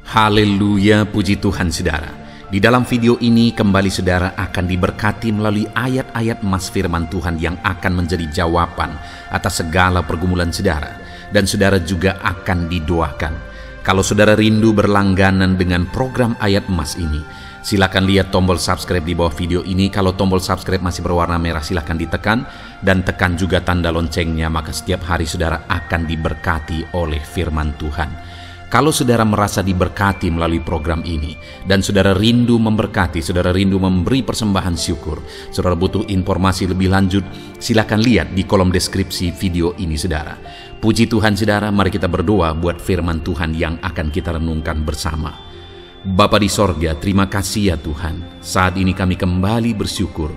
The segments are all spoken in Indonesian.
Haleluya, puji Tuhan saudara. Di dalam video ini kembali saudara akan diberkati melalui ayat-ayat emas firman Tuhan yang akan menjadi jawaban atas segala pergumulan saudara. Dan saudara juga akan didoakan. Kalau saudara rindu berlangganan dengan program ayat emas ini, silakan lihat tombol subscribe di bawah video ini. Kalau tombol subscribe masih berwarna merah, silakan ditekan dan tekan juga tanda loncengnya, maka setiap hari saudara akan diberkati oleh firman Tuhan. Kalau saudara merasa diberkati melalui program ini dan saudara rindu memberkati, saudara rindu memberi persembahan syukur, saudara butuh informasi lebih lanjut, silakan lihat di kolom deskripsi video ini saudara. Puji Tuhan saudara, mari kita berdoa buat firman Tuhan yang akan kita renungkan bersama. Bapa di sorga, terima kasih ya Tuhan. Saat ini kami kembali bersyukur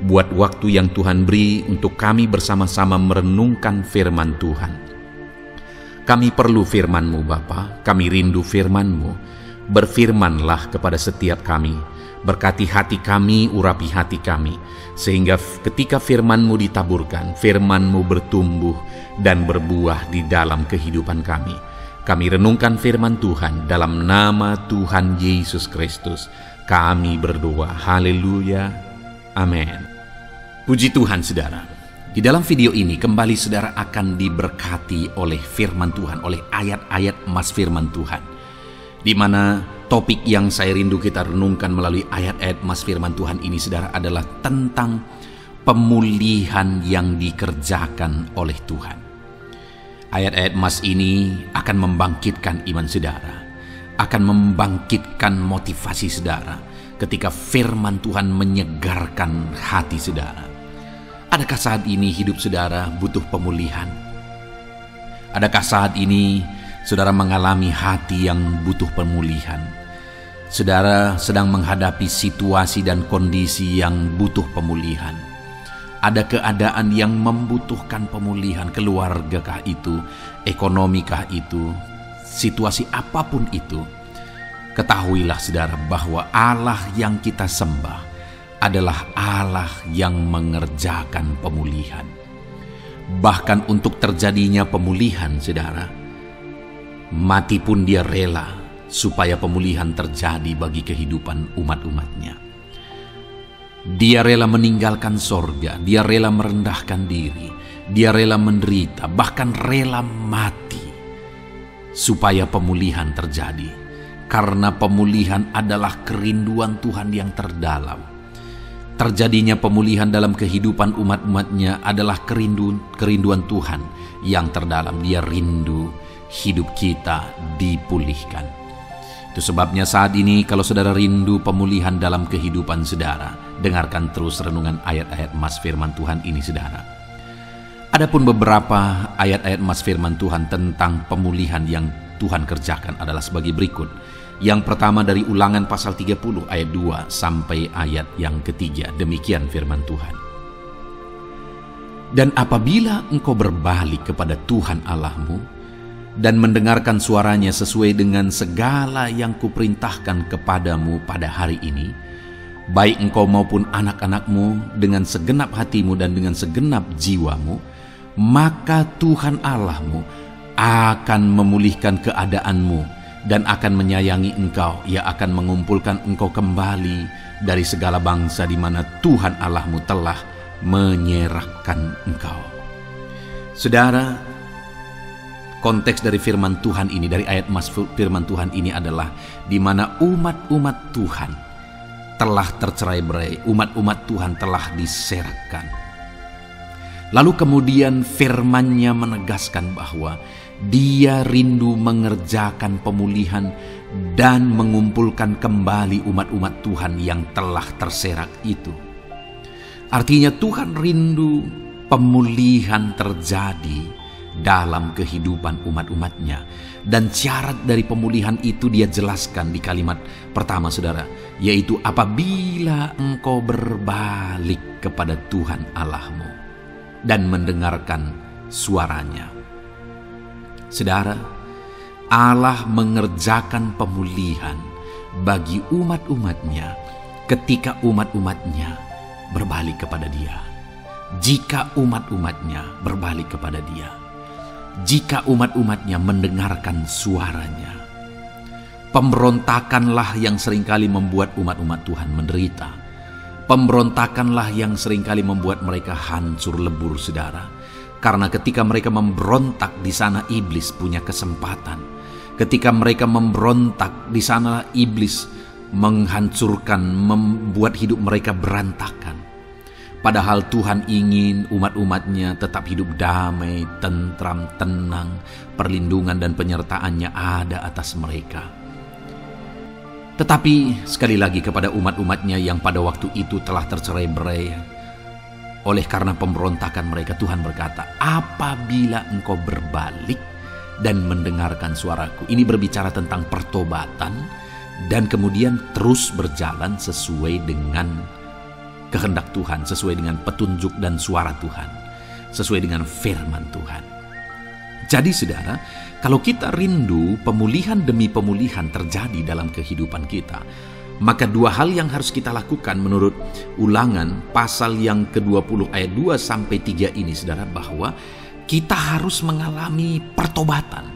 buat waktu yang Tuhan beri untuk kami bersama-sama merenungkan firman Tuhan. Kami perlu firman-Mu Bapa, kami rindu firman-Mu. Berfirmanlah kepada setiap kami, berkati hati kami, urapi hati kami, sehingga ketika firman-Mu ditaburkan, firman-Mu bertumbuh dan berbuah di dalam kehidupan kami. Kami renungkan firman Tuhan dalam nama Tuhan Yesus Kristus. Kami berdoa, haleluya, amin. Puji Tuhan saudara. Di dalam video ini kembali saudara akan diberkati oleh firman Tuhan, oleh ayat-ayat emas firman Tuhan. Di mana topik yang saya rindu kita renungkan melalui ayat-ayat emas firman Tuhan ini saudara adalah tentang pemulihan yang dikerjakan oleh Tuhan. Ayat-ayat emas ini akan membangkitkan iman saudara, akan membangkitkan motivasi saudara ketika firman Tuhan menyegarkan hati saudara. Adakah saat ini hidup saudara butuh pemulihan? Adakah saat ini saudara mengalami hati yang butuh pemulihan? Saudara sedang menghadapi situasi dan kondisi yang butuh pemulihan. Ada keadaan yang membutuhkan pemulihan, keluargakah itu, ekonomikah itu, situasi apapun itu. Ketahuilah saudara bahwa Allah yang kita sembah adalah Allah yang mengerjakan pemulihan. Bahkan untuk terjadinya pemulihan saudara, mati pun dia rela supaya pemulihan terjadi bagi kehidupan umat-umatnya. Dia rela meninggalkan sorga, dia rela merendahkan diri, dia rela menderita, bahkan rela mati supaya pemulihan terjadi. Karena pemulihan adalah kerinduan Tuhan yang terdalam. Terjadinya pemulihan dalam kehidupan umat-umatnya adalah kerinduan Tuhan yang terdalam. Dia rindu hidup kita dipulihkan. Itu sebabnya saat ini kalau saudara rindu pemulihan dalam kehidupan saudara, dengarkan terus renungan ayat-ayat emas firman Tuhan ini saudara. Adapun beberapa ayat-ayat emas firman Tuhan tentang pemulihan yang Tuhan kerjakan adalah sebagai berikut. Yang pertama dari Ulangan pasal 30 ayat 2 sampai ayat yang ketiga. Demikian firman Tuhan. Dan apabila engkau berbalik kepada Tuhan Allahmu dan mendengarkan suaranya sesuai dengan segala yang kuperintahkan kepadamu pada hari ini, baik engkau maupun anak-anakmu dengan segenap hatimu dan dengan segenap jiwamu, maka Tuhan Allahmu akan memulihkan keadaanmu dan akan menyayangi engkau. Ia akan mengumpulkan engkau kembali dari segala bangsa di mana Tuhan Allahmu telah menyerahkan engkau. Saudara, konteks dari firman Tuhan ini, dari ayat emas firman Tuhan ini adalah di mana umat-umat Tuhan telah tercerai-berai, umat-umat Tuhan telah diserahkan. Lalu kemudian firman-Nya menegaskan bahwa Dia rindu mengerjakan pemulihan dan mengumpulkan kembali umat-umat Tuhan yang telah terserak itu. Artinya Tuhan rindu pemulihan terjadi dalam kehidupan umat-umatnya. Dan syarat dari pemulihan itu Dia jelaskan di kalimat pertama saudara, yaitu apabila engkau berbalik kepada Tuhan Allahmu dan mendengarkan suaranya. Saudara, Allah mengerjakan pemulihan bagi umat-umatnya ketika umat-umatnya berbalik kepada Dia. Jika umat-umatnya berbalik kepada Dia. Jika umat-umatnya mendengarkan suaranya. Pemberontakanlah yang seringkali membuat umat-umat Tuhan menderita. Pemberontakanlah yang seringkali membuat mereka hancur lebur, saudara. Karena ketika mereka memberontak, di sana iblis punya kesempatan. Ketika mereka memberontak, di sana iblis menghancurkan, membuat hidup mereka berantakan. Padahal Tuhan ingin umat-umatnya tetap hidup damai, tentram, tenang, perlindungan dan penyertaannya ada atas mereka. Tetapi sekali lagi kepada umat-umatnya yang pada waktu itu telah tercerai-berai oleh karena pemberontakan mereka, Tuhan berkata, apabila engkau berbalik dan mendengarkan suaraku. Ini berbicara tentang pertobatan dan kemudian terus berjalan sesuai dengan kehendak Tuhan, sesuai dengan petunjuk dan suara Tuhan, sesuai dengan firman Tuhan. Jadi saudara, kalau kita rindu pemulihan demi pemulihan terjadi dalam kehidupan kita, maka dua hal yang harus kita lakukan menurut Ulangan pasal yang ke-20 ayat 2-3 ini, saudara, bahwa kita harus mengalami pertobatan.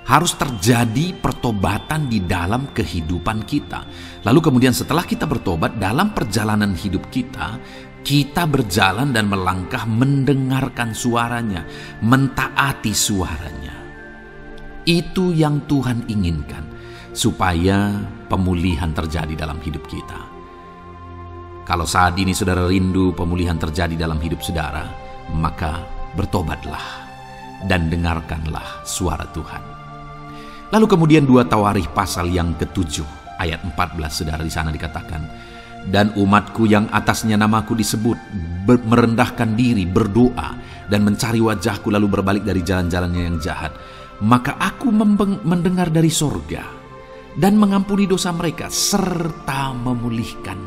Harus terjadi pertobatan di dalam kehidupan kita. Lalu kemudian setelah kita bertobat, dalam perjalanan hidup kita, kita berjalan dan melangkah mendengarkan suaranya, mentaati suaranya. Itu yang Tuhan inginkan, supaya pemulihan terjadi dalam hidup kita. Kalau saat ini saudara rindu pemulihan terjadi dalam hidup saudara, maka bertobatlah dan dengarkanlah suara Tuhan. Lalu kemudian 2 Tawarikh pasal yang ke-7 ayat 14, saudara, di sana dikatakan, dan umatku yang atasnya namaku disebut merendahkan diri, berdoa dan mencari wajahku lalu berbalik dari jalan-jalannya yang jahat, maka aku mendengar dari sorga dan mengampuni dosa mereka serta memulihkan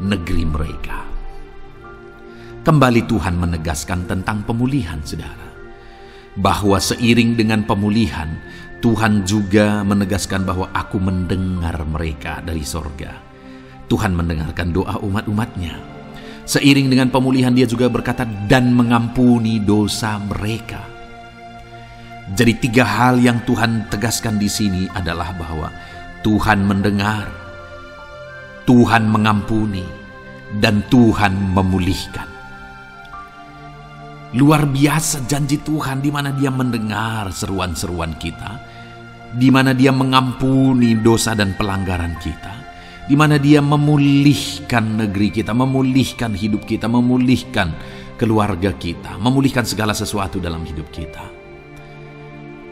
negeri mereka. Kembali Tuhan menegaskan tentang pemulihan, saudara, bahwa seiring dengan pemulihan Tuhan juga menegaskan bahwa aku mendengar mereka dari sorga. Tuhan mendengarkan doa umat-umatnya. Seiring dengan pemulihan dia juga berkata dan mengampuni dosa mereka. Jadi 3 hal yang Tuhan tegaskan di sini adalah bahwa Tuhan mendengar, Tuhan mengampuni, dan Tuhan memulihkan. Luar biasa janji Tuhan di mana Dia mendengar seruan-seruan kita, di mana Dia mengampuni dosa dan pelanggaran kita, di mana Dia memulihkan negeri kita, memulihkan hidup kita, memulihkan keluarga kita, memulihkan segala sesuatu dalam hidup kita.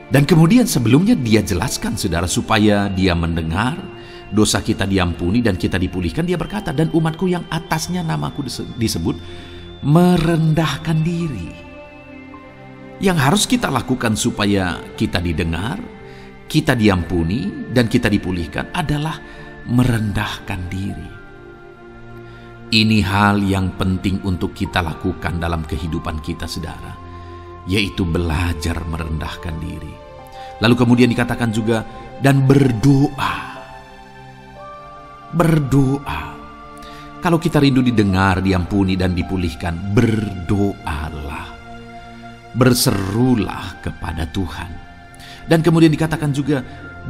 Dan kemudian sebelumnya Dia jelaskan, saudara, supaya Dia mendengar, dosa kita diampuni dan kita dipulihkan. Dia berkata, dan umatku yang atasnya namaku disebut merendahkan diri. Yang harus kita lakukan supaya kita didengar, kita diampuni, dan kita dipulihkan adalah merendahkan diri. Ini hal yang penting untuk kita lakukan dalam kehidupan kita, saudara, yaitu belajar merendahkan diri. Lalu kemudian dikatakan juga, dan berdoa. Berdoa. Kalau kita rindu didengar, diampuni, dan dipulihkan, berdoalah. Berserulah kepada Tuhan. Dan kemudian dikatakan juga,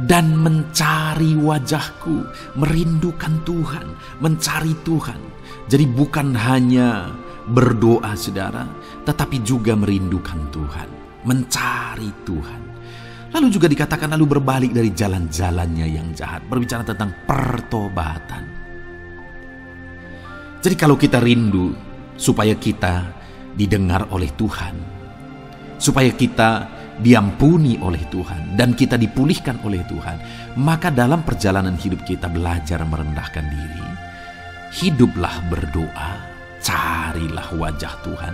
dan mencari wajahku, merindukan Tuhan, mencari Tuhan. Jadi bukan hanya berdoa, saudara, tetapi juga merindukan Tuhan, mencari Tuhan. Lalu juga dikatakan lalu berbalik dari jalan-jalannya yang jahat, berbicara tentang pertobatan. Jadi kalau kita rindu supaya kita didengar oleh Tuhan, supaya kita diampuni oleh Tuhan, dan kita dipulihkan oleh Tuhan, maka dalam perjalanan hidup kita belajar merendahkan diri, hiduplah berdoa, carilah wajah Tuhan,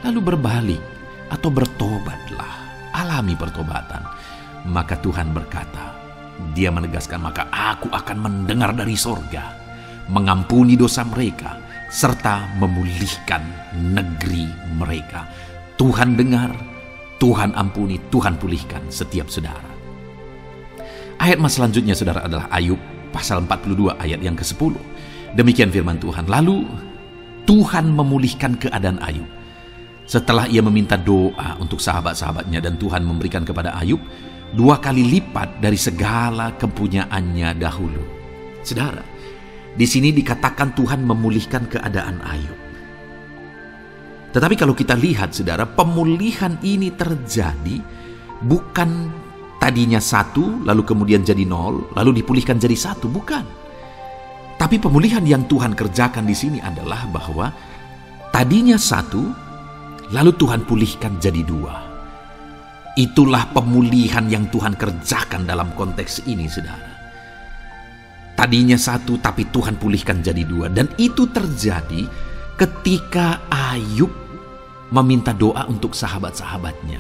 lalu berbalik atau bertobatlah, alami pertobatan. Maka Tuhan berkata, Dia menegaskan, maka aku akan mendengar dari sorga, mengampuni dosa mereka, serta memulihkan negeri mereka. Tuhan dengar, Tuhan ampuni, Tuhan pulihkan setiap saudara. Ayat selanjutnya, saudara, adalah Ayub pasal 42 ayat yang ke-10. Demikian firman Tuhan. Lalu Tuhan memulihkan keadaan Ayub. Setelah ia meminta doa untuk sahabat-sahabatnya dan Tuhan memberikan kepada Ayub, 2 kali lipat dari segala kepunyaannya dahulu. Saudara, di sini dikatakan Tuhan memulihkan keadaan Ayub. Tetapi kalau kita lihat, saudara, pemulihan ini terjadi bukan tadinya 1, lalu kemudian jadi 0, lalu dipulihkan jadi 1, bukan. Tapi pemulihan yang Tuhan kerjakan di sini adalah bahwa tadinya 1, lalu Tuhan pulihkan jadi 2. Itulah pemulihan yang Tuhan kerjakan dalam konteks ini, saudara. Tadinya 1, tapi Tuhan pulihkan jadi 2. Dan itu terjadi ketika Ayub meminta doa untuk sahabat-sahabatnya.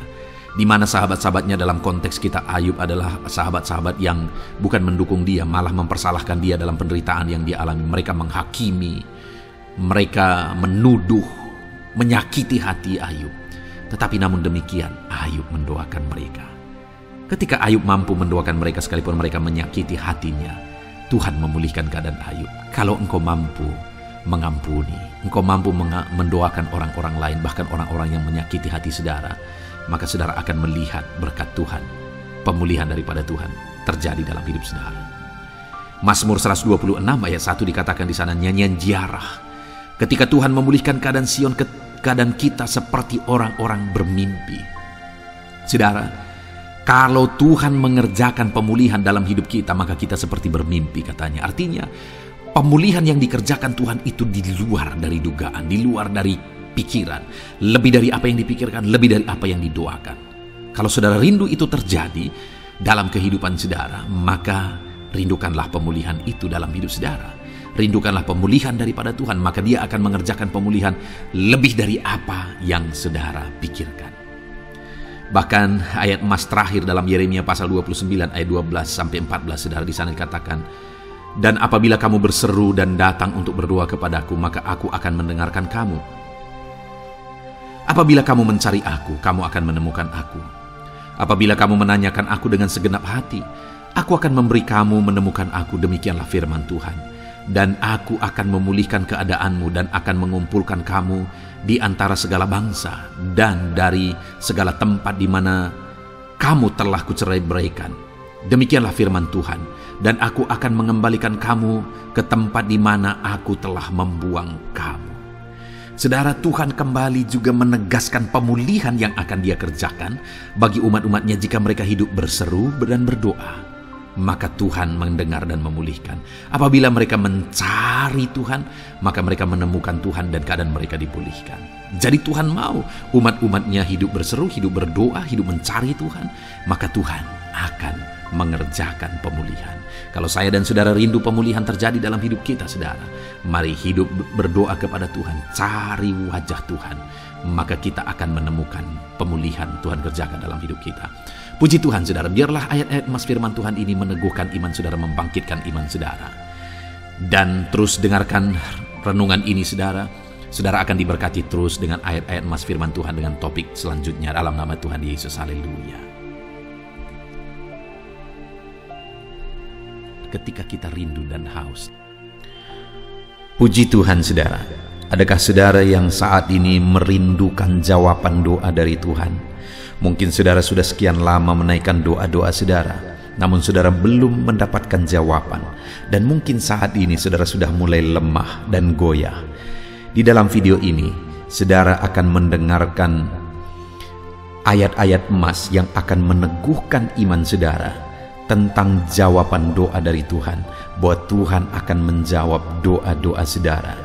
Di mana sahabat-sahabatnya dalam konteks kita, Ayub adalah sahabat-sahabat yang bukan mendukung dia, malah mempersalahkan dia dalam penderitaan yang dia alami. Mereka menghakimi, mereka menuduh, menyakiti hati Ayub. Tetapi namun demikian, Ayub mendoakan mereka. Ketika Ayub mampu mendoakan mereka sekalipun mereka menyakiti hatinya, Tuhan memulihkan keadaan Ayub. Kalau engkau mampu mengampuni, engkau mampu mendoakan orang-orang lain, bahkan orang-orang yang menyakiti hati saudara, maka saudara akan melihat berkat Tuhan, pemulihan daripada Tuhan terjadi dalam hidup saudara. Mazmur 126 ayat 1 dikatakan di sana, nyanyian ziarah. Ketika Tuhan memulihkan keadaan Sion, keadaan kita seperti orang-orang bermimpi. Saudara, kalau Tuhan mengerjakan pemulihan dalam hidup kita, maka kita seperti bermimpi katanya. Artinya, pemulihan yang dikerjakan Tuhan itu di luar dari dugaan, di luar dari pikiran, lebih dari apa yang dipikirkan, lebih dari apa yang didoakan. Kalau saudara rindu itu terjadi dalam kehidupan saudara, maka rindukanlah pemulihan itu dalam hidup saudara. Rindukanlah pemulihan daripada Tuhan, maka Dia akan mengerjakan pemulihan lebih dari apa yang saudara pikirkan. Bahkan ayat emas terakhir dalam Yeremia pasal 29 ayat 12 sampai 14, saudara, di sana dikatakan, dan apabila kamu berseru dan datang untuk berdoa kepadaku, maka aku akan mendengarkan kamu. Apabila kamu mencari aku, kamu akan menemukan aku. Apabila kamu menanyakan aku dengan segenap hati, aku akan memberi kamu menemukan aku, demikianlah firman Tuhan. Dan aku akan memulihkan keadaanmu dan akan mengumpulkan kamu di antara segala bangsa dan dari segala tempat di mana kamu telah kucerai-beraikan. Demikianlah firman Tuhan. Dan aku akan mengembalikan kamu ke tempat di mana aku telah membuang kamu. Saudara, Tuhan kembali juga menegaskan pemulihan yang akan Dia kerjakan bagi umat-umatnya jika mereka hidup berseru dan berdoa. Maka Tuhan mendengar dan memulihkan. Apabila mereka mencari Tuhan, maka mereka menemukan Tuhan dan keadaan mereka dipulihkan. Jadi Tuhan mau umat-umatnya hidup berseru, hidup berdoa, hidup mencari Tuhan, maka Tuhan akan mengerjakan pemulihan. Kalau saya dan saudara rindu pemulihan terjadi dalam hidup kita, saudara, mari hidup berdoa kepada Tuhan, cari wajah Tuhan, maka kita akan menemukan pemulihan Tuhan kerjakan dalam hidup kita. Puji Tuhan, saudara, biarlah ayat-ayat emas firman Tuhan ini meneguhkan iman saudara, membangkitkan iman saudara. Dan terus dengarkan renungan ini, saudara. Saudara akan diberkati terus dengan ayat-ayat emas firman Tuhan dengan topik selanjutnya dalam nama Tuhan Yesus. Haleluya. Ketika kita rindu dan haus. Puji Tuhan, saudara. Adakah saudara yang saat ini merindukan jawaban doa dari Tuhan? Mungkin saudara sudah sekian lama menaikkan doa-doa saudara, namun saudara belum mendapatkan jawaban. Dan mungkin saat ini saudara sudah mulai lemah dan goyah. Di dalam video ini, saudara akan mendengarkan ayat-ayat emas yang akan meneguhkan iman saudara tentang jawaban doa dari Tuhan, bahwa Tuhan akan menjawab doa-doa saudara.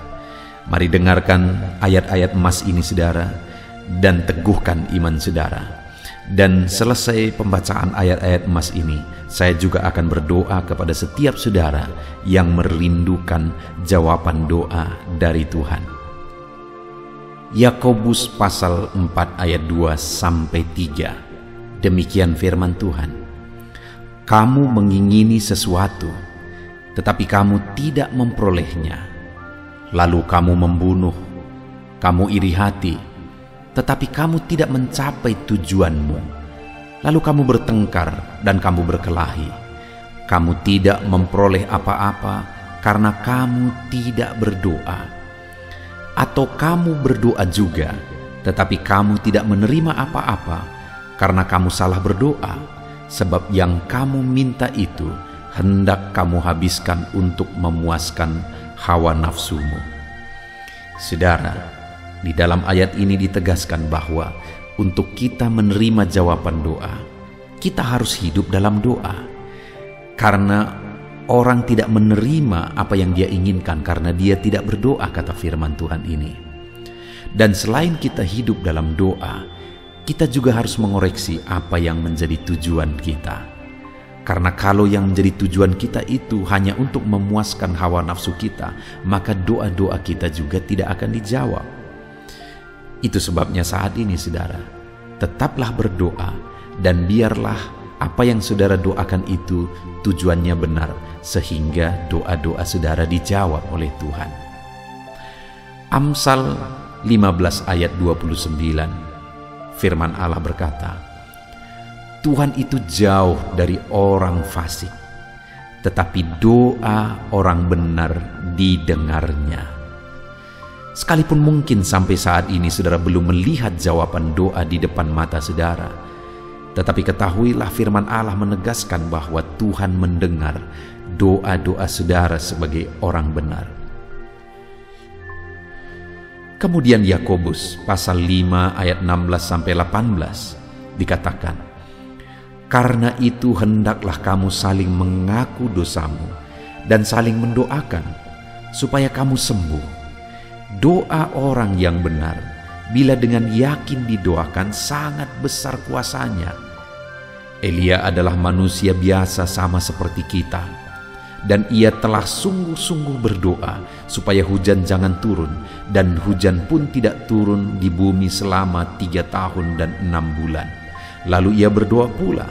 Mari dengarkan ayat-ayat emas ini, saudara, dan teguhkan iman saudara. Dan selesai pembacaan ayat-ayat emas ini, saya juga akan berdoa kepada setiap saudara yang merindukan jawaban doa dari Tuhan. Yakobus pasal 4 ayat 2 sampai 3. Demikian firman Tuhan. Kamu mengingini sesuatu, tetapi kamu tidak memperolehnya. Lalu kamu membunuh, kamu iri hati, tetapi kamu tidak mencapai tujuanmu. Lalu kamu bertengkar dan kamu berkelahi. Kamu tidak memperoleh apa-apa karena kamu tidak berdoa. Atau kamu berdoa juga, tetapi kamu tidak menerima apa-apa karena kamu salah berdoa. sebab yang kamu minta itu hendak kamu habiskan untuk memuaskan hawa nafsumu. Saudara, di dalam ayat ini ditegaskan bahwa untuk kita menerima jawaban doa, kita harus hidup dalam doa. Karena orang tidak menerima apa yang dia inginkan karena dia tidak berdoa, kata firman Tuhan ini. Dan selain kita hidup dalam doa, kita juga harus mengoreksi apa yang menjadi tujuan kita. Karena kalau yang menjadi tujuan kita itu hanya untuk memuaskan hawa nafsu kita, maka doa-doa kita juga tidak akan dijawab. Itu sebabnya saat ini saudara, tetaplah berdoa dan biarlah apa yang saudara doakan itu tujuannya benar, sehingga doa-doa saudara dijawab oleh Tuhan. Amsal 15 ayat 29, firman Allah berkata, Tuhan itu jauh dari orang fasik, tetapi doa orang benar didengarnya. Sekalipun mungkin sampai saat ini saudara belum melihat jawaban doa di depan mata saudara, tetapi ketahuilah firman Allah menegaskan bahwa Tuhan mendengar doa-doa saudara sebagai orang benar. Kemudian Yakobus pasal 5 ayat 16-18 dikatakan, karena itu hendaklah kamu saling mengaku dosamu dan saling mendoakan supaya kamu sembuh. Doa orang yang benar bila dengan yakin didoakan sangat besar kuasanya. Elia adalah manusia biasa sama seperti kita, dan ia telah sungguh-sungguh berdoa supaya hujan jangan turun, dan hujan pun tidak turun di bumi selama 3 tahun dan 6 bulan. Lalu ia berdoa pula,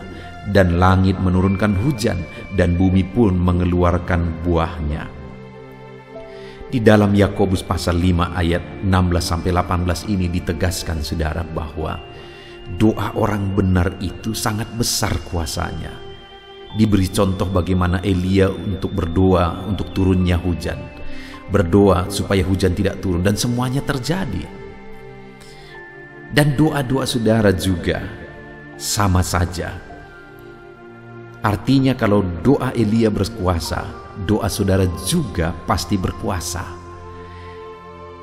dan langit menurunkan hujan, dan bumi pun mengeluarkan buahnya. Di dalam Yakobus pasal 5 ayat 16-18 ini ditegaskan saudara bahwa doa orang benar itu sangat besar kuasanya. Diberi contoh bagaimana Elia untuk berdoa untuk turunnya hujan, berdoa supaya hujan tidak turun, dan semuanya terjadi. Dan doa-doa saudara juga sama saja. Artinya kalau doa Elia berkuasa, doa saudara juga pasti berkuasa.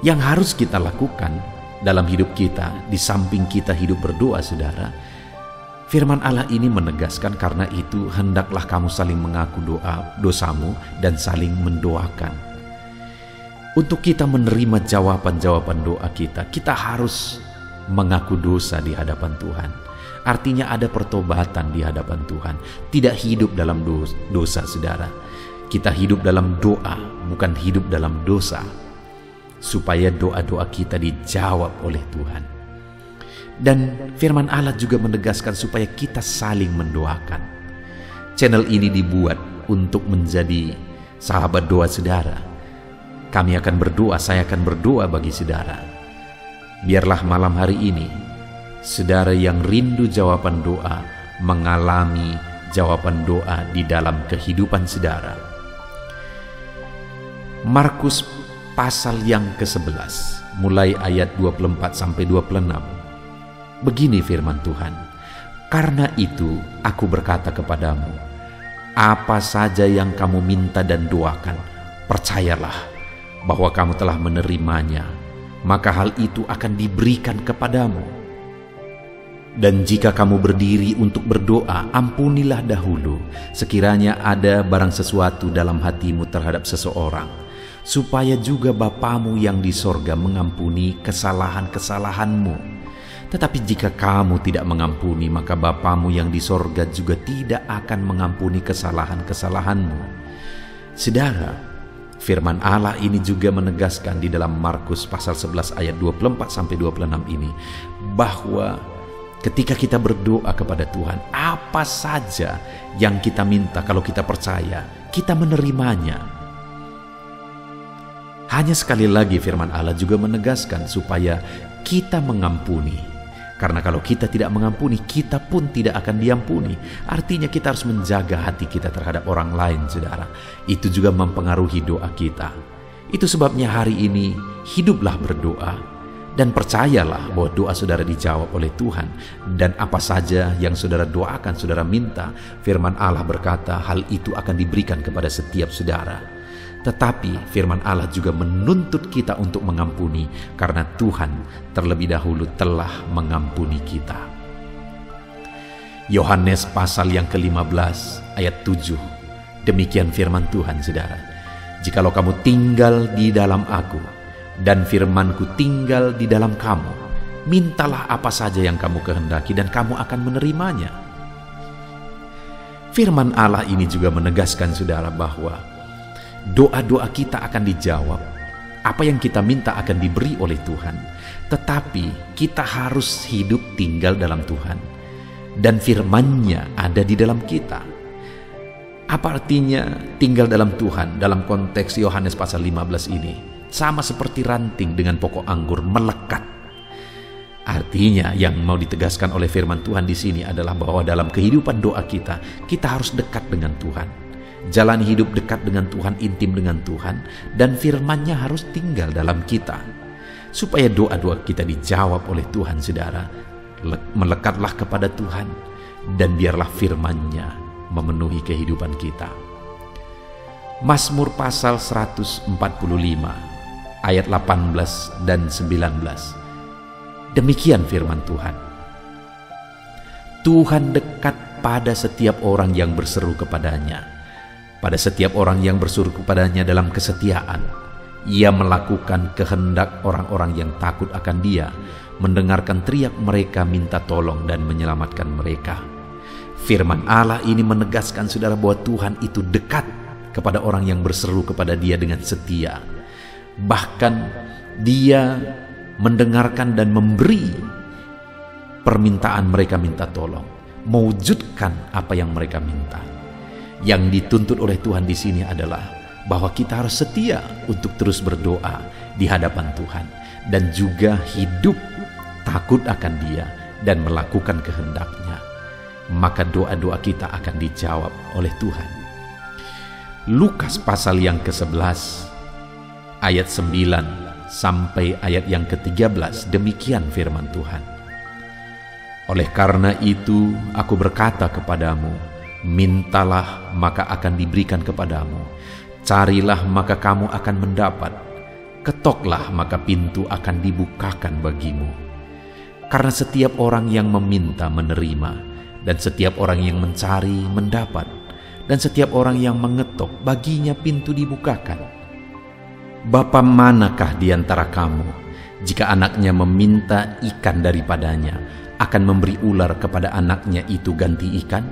Yang harus kita lakukan dalam hidup kita, di samping kita hidup berdoa saudara, firman Allah ini menegaskan, karena itu hendaklah kamu saling mengaku dosamu dan saling mendoakan. Untuk kita menerima jawaban-jawaban doa kita, kita harus mengaku dosa di hadapan Tuhan. Artinya ada pertobatan di hadapan Tuhan. Tidak hidup dalam dosa saudara. Kita hidup dalam doa, bukan hidup dalam dosa, supaya doa-doa kita dijawab oleh Tuhan. Dan firman Allah juga menegaskan supaya kita saling mendoakan. Channel ini dibuat untuk menjadi sahabat doa saudara. Kami akan berdoa, saya akan berdoa bagi saudara. Biarlah malam hari ini saudara yang rindu jawaban doa mengalami jawaban doa di dalam kehidupan saudara. Markus pasal yang ke-11 mulai ayat 24-26. Begini firman Tuhan, karena itu aku berkata kepadamu, apa saja yang kamu minta dan doakan, percayalah bahwa kamu telah menerimanya, maka hal itu akan diberikan kepadamu. Dan jika kamu berdiri untuk berdoa, ampunilah dahulu sekiranya ada barang sesuatu dalam hatimu terhadap seseorang, supaya juga Bapamu yang di sorga mengampuni kesalahan-kesalahanmu. Tetapi jika kamu tidak mengampuni, maka Bapamu yang di sorga juga tidak akan mengampuni kesalahan-kesalahanmu. Saudara, firman Allah ini juga menegaskan di dalam Markus pasal 11 ayat 24-26 ini, bahwa ketika kita berdoa kepada Tuhan, apa saja yang kita minta, kalau kita percaya, kita menerimanya. Hanya sekali lagi firman Allah juga menegaskan supaya kita mengampuni. Karena kalau kita tidak mengampuni, kita pun tidak akan diampuni. Artinya kita harus menjaga hati kita terhadap orang lain, saudara. Itu juga mempengaruhi doa kita. Itu sebabnya hari ini hiduplah berdoa. Dan percayalah bahwa doa saudara dijawab oleh Tuhan. Dan apa saja yang saudara doakan, saudara minta, firman Allah berkata hal itu akan diberikan kepada setiap saudara. Tetapi firman Allah juga menuntut kita untuk mengampuni, karena Tuhan terlebih dahulu telah mengampuni kita. Yohanes pasal yang ke-15 ayat 7. Demikian firman Tuhan, saudara. Jikalau kamu tinggal di dalam aku, dan firman-Ku tinggal di dalam kamu, mintalah apa saja yang kamu kehendaki dan kamu akan menerimanya. Firman Allah ini juga menegaskan, saudara, bahwa doa-doa kita akan dijawab. Apa yang kita minta akan diberi oleh Tuhan. Tetapi kita harus hidup tinggal dalam Tuhan. Dan firman-Nya ada di dalam kita. Apa artinya tinggal dalam Tuhan dalam konteks Yohanes pasal 15 ini? Sama seperti ranting dengan pokok anggur melekat. Artinya yang mau ditegaskan oleh firman Tuhan di sini adalah bahwa dalam kehidupan doa kita harus dekat dengan Tuhan. Jalani hidup dekat dengan Tuhan, intim dengan Tuhan, dan firman-Nya harus tinggal dalam kita. Supaya doa-doa kita dijawab oleh Tuhan, saudara, melekatlah kepada Tuhan, dan biarlah firman-Nya memenuhi kehidupan kita. Mazmur pasal 145 ayat 18 dan 19. Demikian firman Tuhan. Tuhan dekat pada setiap orang yang berseru kepadanya. Pada setiap orang yang berseru kepadanya dalam kesetiaan. Ia melakukan kehendak orang-orang yang takut akan Dia, mendengarkan teriak mereka minta tolong dan menyelamatkan mereka. Firman Allah ini menegaskan, saudara, bahwa Tuhan itu dekat kepada orang yang berseru kepada Dia dengan setia. Bahkan Dia mendengarkan dan memberi permintaan mereka minta tolong, mewujudkan apa yang mereka minta. Yang dituntut oleh Tuhan di sini adalah bahwa kita harus setia untuk terus berdoa di hadapan Tuhan, dan juga hidup takut akan Dia dan melakukan kehendak-Nya. Maka doa-doa kita akan dijawab oleh Tuhan. Lukas pasal yang ke-11 ayat 9 sampai ayat yang ke-13, demikian firman Tuhan. Oleh karena itu aku berkata kepadamu, mintalah maka akan diberikan kepadamu, carilah maka kamu akan mendapat, ketoklah maka pintu akan dibukakan bagimu. Karena setiap orang yang meminta menerima, dan setiap orang yang mencari mendapat, dan setiap orang yang mengetok baginya pintu dibukakan. Bapa manakah di antara kamu, jika anaknya meminta ikan daripadanya, akan memberi ular kepada anaknya itu ganti ikan?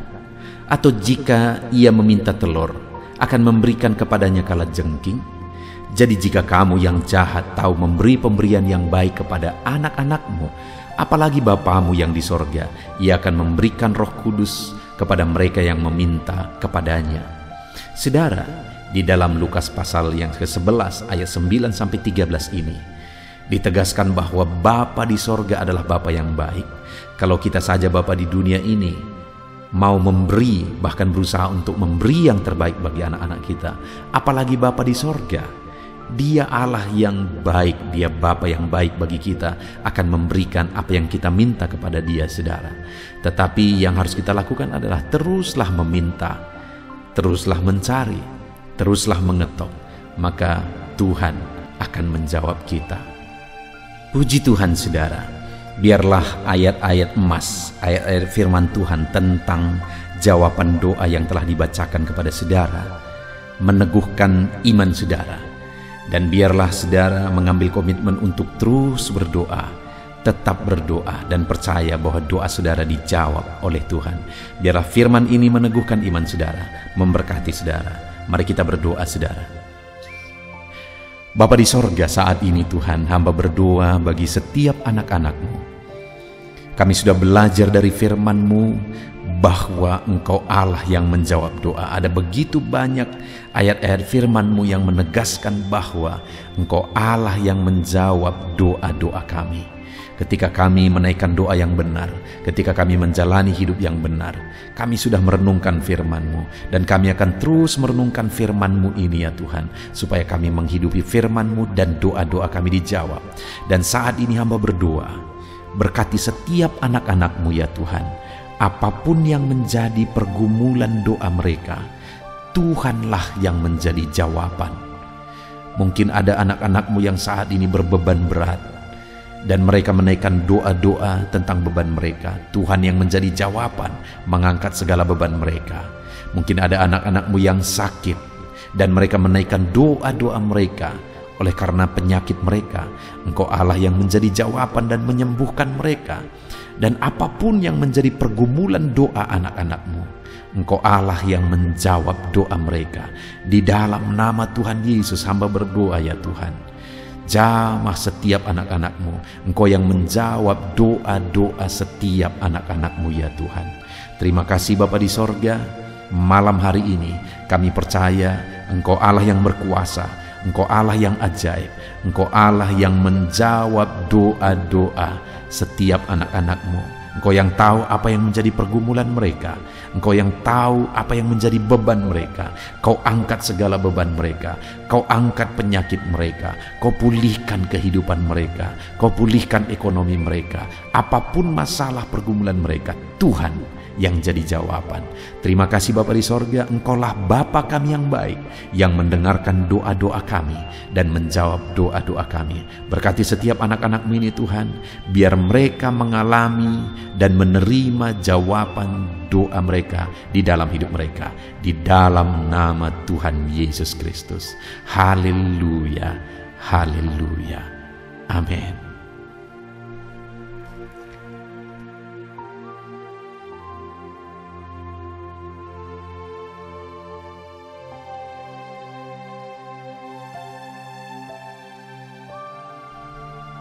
Atau jika ia meminta telur, akan memberikan kepadanya kalajengking? Jadi jika kamu yang jahat tahu memberi pemberian yang baik kepada anak-anakmu, apalagi Bapamu yang di sorga, Ia akan memberikan Roh Kudus kepada mereka yang meminta kepadanya. Saudara, di dalam Lukas pasal yang ke-11 ayat 9 sampai 13 ini ditegaskan bahwa Bapa di sorga adalah Bapa yang baik. Kalau kita saja Bapa di dunia ini mau memberi, bahkan berusaha untuk memberi yang terbaik bagi anak-anak kita, apalagi Bapa di sorga. Dia Allah yang baik, Dia Bapa yang baik bagi kita, akan memberikan apa yang kita minta kepada Dia, saudara. Tetapi yang harus kita lakukan adalah teruslah meminta, teruslah mencari, teruslah mengetok, maka Tuhan akan menjawab kita. Puji Tuhan, saudara. Biarlah ayat-ayat emas, ayat-ayat firman Tuhan tentang jawaban doa yang telah dibacakan kepada saudara meneguhkan iman saudara. Dan biarlah saudara mengambil komitmen untuk terus berdoa, tetap berdoa, dan percaya bahwa doa saudara dijawab oleh Tuhan. Biarlah firman ini meneguhkan iman saudara, memberkati saudara. Mari kita berdoa, saudara. Bapa di sorga, saat ini Tuhan, hamba berdoa bagi setiap anak-anak-Mu. Kami sudah belajar dari firman-Mu bahwa Engkau Allah yang menjawab doa. Ada begitu banyak ayat-ayat firman-Mu yang menegaskan bahwa Engkau Allah yang menjawab doa-doa kami. Ketika kami menaikkan doa yang benar, ketika kami menjalani hidup yang benar, kami sudah merenungkan firman-Mu, dan kami akan terus merenungkan firman-Mu ini ya Tuhan, supaya kami menghidupi firman-Mu dan doa-doa kami dijawab. Dan saat ini hamba berdoa, berkati setiap anak-anak-Mu ya Tuhan, apapun yang menjadi pergumulan doa mereka, Tuhanlah yang menjadi jawaban. Mungkin ada anak-anak-Mu yang saat ini berbeban berat, dan mereka menaikkan doa-doa tentang beban mereka. Tuhan yang menjadi jawaban, mengangkat segala beban mereka. Mungkin ada anak-anak-Mu yang sakit, dan mereka menaikkan doa-doa mereka. Oleh karena penyakit mereka, Engkau Allah yang menjadi jawaban dan menyembuhkan mereka. Dan apapun yang menjadi pergumulan doa anak-anak-Mu, Engkau Allah yang menjawab doa mereka. Di dalam nama Tuhan Yesus hamba berdoa ya Tuhan, jamah setiap anak-anak-Mu. Engkau yang menjawab doa-doa setiap anak-anak-Mu ya Tuhan. Terima kasih Bapa di sorga. Malam hari ini kami percaya Engkau Allah yang berkuasa, Engkau Allah yang ajaib, Engkau Allah yang menjawab doa-doa setiap anak-anak-Mu. Engkau yang tahu apa yang menjadi pergumulan mereka. Engkau yang tahu apa yang menjadi beban mereka. Kau angkat segala beban mereka. Kau angkat penyakit mereka. Kau pulihkan kehidupan mereka. Kau pulihkan ekonomi mereka. Apapun masalah pergumulan mereka, Tuhan yang jadi jawaban. Terima kasih Bapa di sorga, Engkaulah Bapa kami yang baik, yang mendengarkan doa-doa kami dan menjawab doa-doa kami. Berkati setiap anak-anak-Mu ini Tuhan, biar mereka mengalami dan menerima jawaban doa mereka di dalam hidup mereka, di dalam nama Tuhan Yesus Kristus. Haleluya, haleluya, amin.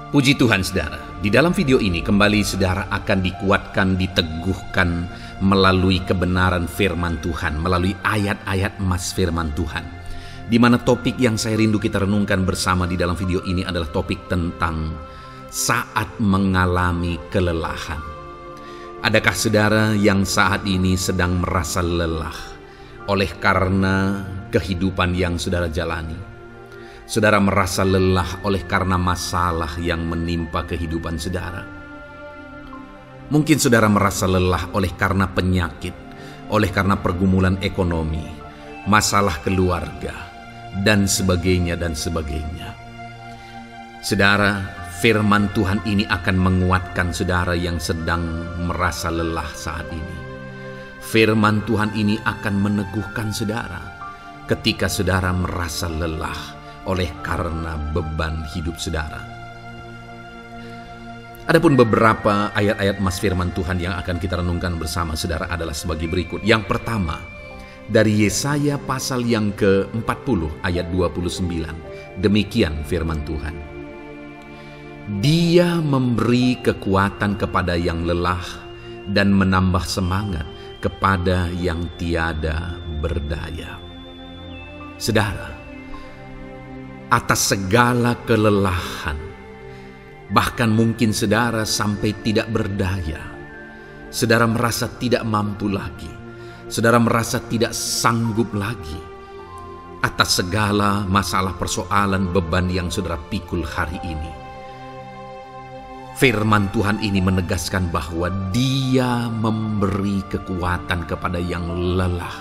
Puji Tuhan saudara, di dalam video ini kembali saudara akan dikuatkan, diteguhkan melalui kebenaran firman Tuhan, melalui ayat-ayat emas firman Tuhan. Di mana topik yang saya rindu kita renungkan bersama di dalam video ini adalah topik tentang saat mengalami kelelahan. Adakah saudara yang saat ini sedang merasa lelah oleh karena kehidupan yang saudara jalani? Saudara merasa lelah oleh karena masalah yang menimpa kehidupan saudara. Mungkin saudara merasa lelah oleh karena penyakit, oleh karena pergumulan ekonomi, masalah keluarga, dan sebagainya dan sebagainya. Saudara, firman Tuhan ini akan menguatkan saudara yang sedang merasa lelah saat ini. Firman Tuhan ini akan meneguhkan saudara ketika saudara merasa lelah oleh karena beban hidup saudara. Adapun beberapa ayat-ayat emas firman Tuhan yang akan kita renungkan bersama saudara adalah sebagai berikut. Yang pertama, dari Yesaya pasal yang ke-40 ayat 29. Demikian firman Tuhan. Dia memberi kekuatan kepada yang lelah dan menambah semangat kepada yang tiada berdaya. Saudara, atas segala kelelahan, bahkan mungkin saudara sampai tidak berdaya, saudara merasa tidak mampu lagi, saudara merasa tidak sanggup lagi atas segala masalah persoalan beban yang saudara pikul hari ini. Firman Tuhan ini menegaskan bahwa Dia memberi kekuatan kepada yang lelah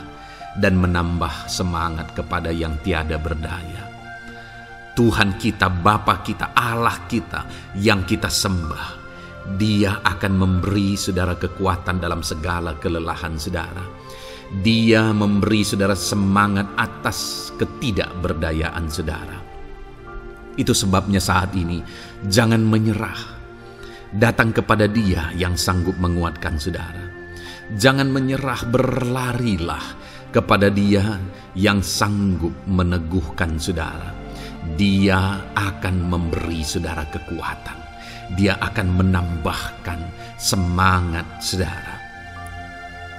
dan menambah semangat kepada yang tiada berdaya. Tuhan kita, Bapa kita, Allah kita yang kita sembah, Dia akan memberi saudara kekuatan dalam segala kelelahan saudara. Dia memberi saudara semangat atas ketidakberdayaan saudara. Itu sebabnya saat ini jangan menyerah. Datang kepada Dia yang sanggup menguatkan saudara. Jangan menyerah, berlarilah kepada Dia yang sanggup meneguhkan saudara. Dia akan memberi saudara kekuatan. Dia akan menambahkan semangat saudara.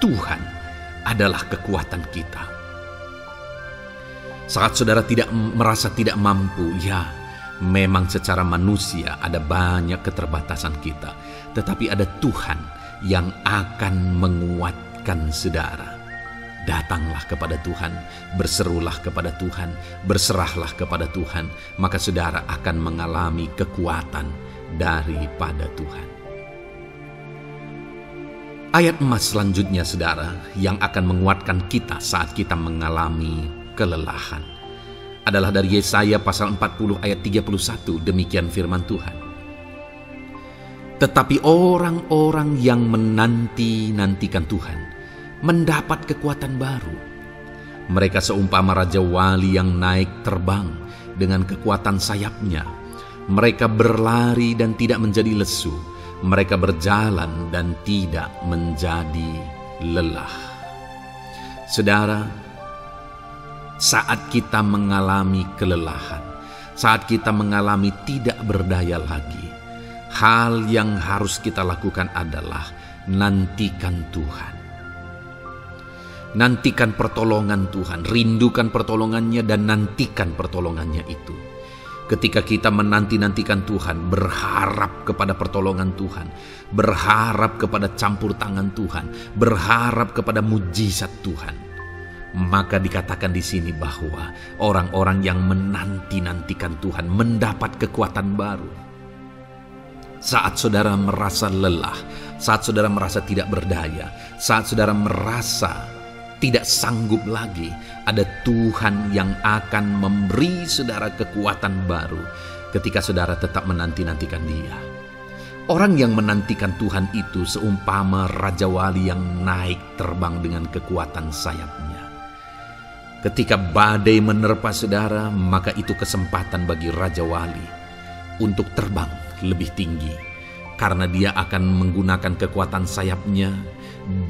Tuhan adalah kekuatan kita. Saat saudara merasa tidak mampu, ya, Memang secara manusia ada banyak keterbatasan kita, tetapi ada Tuhan yang akan menguatkan saudara. Datanglah kepada Tuhan, berserulah kepada Tuhan, berserahlah kepada Tuhan, maka saudara akan mengalami kekuatan daripada Tuhan. Ayat emas selanjutnya saudara yang akan menguatkan kita saat kita mengalami kelelahan adalah dari Yesaya pasal 40 ayat 31. Demikian firman Tuhan. Tetapi orang-orang yang menanti-nantikan Tuhan mendapat kekuatan baru. Mereka seumpama Raja Wali yang naik terbang dengan kekuatan sayapnya. Mereka berlari dan tidak menjadi lesu. Mereka berjalan dan tidak menjadi lelah. Saudara, saat kita mengalami kelelahan, saat kita mengalami tidak berdaya lagi, hal yang harus kita lakukan adalah nantikan Tuhan. Nantikan pertolongan Tuhan, rindukan pertolongannya dan nantikan pertolongannya itu. Ketika kita menanti-nantikan Tuhan, berharap kepada pertolongan Tuhan, berharap kepada campur tangan Tuhan, berharap kepada mujizat Tuhan, maka dikatakan di sini bahwa orang-orang yang menanti-nantikan Tuhan mendapat kekuatan baru. Saat saudara merasa lelah, saat saudara merasa tidak berdaya, saat saudara merasa tidak sanggup lagi, ada Tuhan yang akan memberi saudara kekuatan baru ketika saudara tetap menanti-nantikan Dia. Orang yang menantikan Tuhan itu seumpama Raja Wali yang naik terbang dengan kekuatan sayapnya. Ketika badai menerpa saudara, maka itu kesempatan bagi Raja Wali untuk terbang lebih tinggi, karena dia akan menggunakan kekuatan sayapnya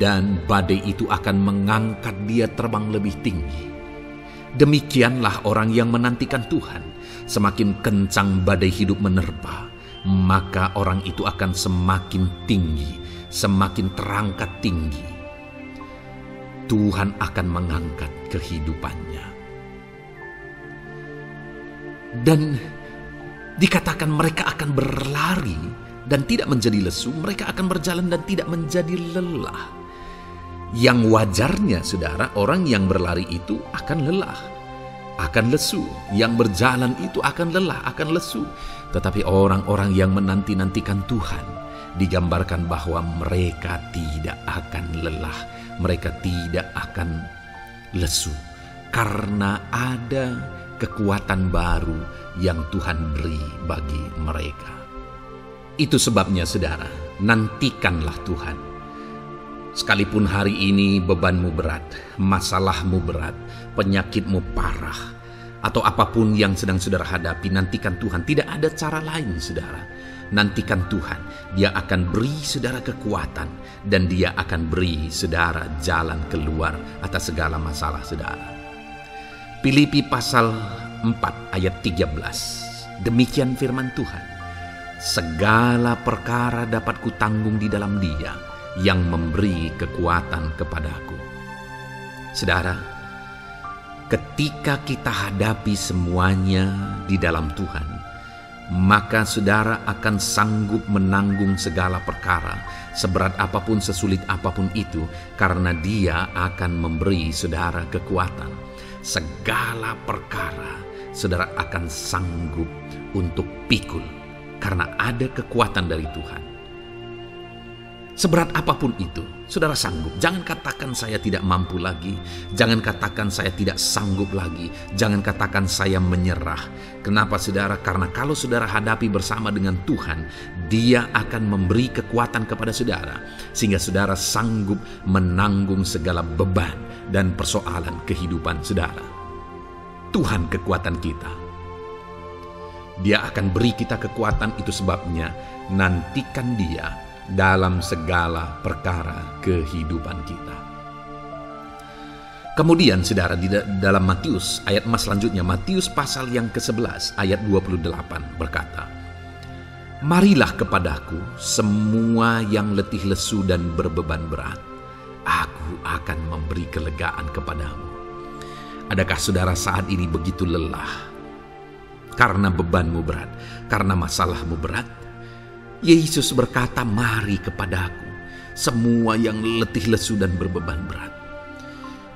dan badai itu akan mengangkat dia terbang lebih tinggi. Demikianlah orang yang menantikan Tuhan. Semakin kencang badai hidup menerpa, maka orang itu akan semakin tinggi, semakin terangkat tinggi. Tuhan akan mengangkat kehidupannya. Dan dikatakan mereka akan berlari dan tidak menjadi lesu, mereka akan berjalan dan tidak menjadi lelah. Yang wajarnya saudara, orang yang berlari itu akan lelah, akan lesu. Yang berjalan itu akan lelah, akan lesu. Tetapi orang-orang yang menanti-nantikan Tuhan, digambarkan bahwa mereka tidak akan lelah, mereka tidak akan lesu, karena ada kekuatan baru yang Tuhan beri bagi mereka. Itu sebabnya saudara, nantikanlah Tuhan. Sekalipun hari ini bebanmu berat, masalahmu berat, penyakitmu parah, atau apapun yang sedang saudara hadapi, nantikan Tuhan. Tidak ada cara lain saudara. Nantikan Tuhan, Dia akan beri saudara kekuatan dan Dia akan beri saudara jalan keluar atas segala masalah saudara. Filipi pasal 4 ayat 13. Demikian firman Tuhan. Segala perkara dapat kutanggung di dalam Dia yang memberi kekuatan kepadaku. Saudara, ketika kita hadapi semuanya di dalam Tuhan, maka saudara akan sanggup menanggung segala perkara, seberat apapun, sesulit apapun itu, karena Dia akan memberi saudara kekuatan. Segala perkara saudara akan sanggup untuk pikul, karena ada kekuatan dari Tuhan. Seberat apapun itu, saudara sanggup. Jangan katakan saya tidak mampu lagi. Jangan katakan saya tidak sanggup lagi. Jangan katakan saya menyerah. Kenapa saudara? Karena kalau saudara hadapi bersama dengan Tuhan, Dia akan memberi kekuatan kepada saudara, sehingga saudara sanggup menanggung segala beban dan persoalan kehidupan saudara. Tuhan kekuatan kita. Dia akan beri kita kekuatan, itu sebabnya nantikan Dia dalam segala perkara kehidupan kita. Kemudian saudara, di dalam Matius, ayat emas selanjutnya, Matius pasal yang ke-11 ayat 28 berkata, "Marilah kepadaku semua yang letih lesu dan berbeban berat, aku akan memberi kelegaan kepadamu." Adakah saudara saat ini begitu lelah? karena bebanmu berat, karena masalahmu berat. Yesus berkata, mari kepadaku, semua yang letih lesu dan berbeban berat.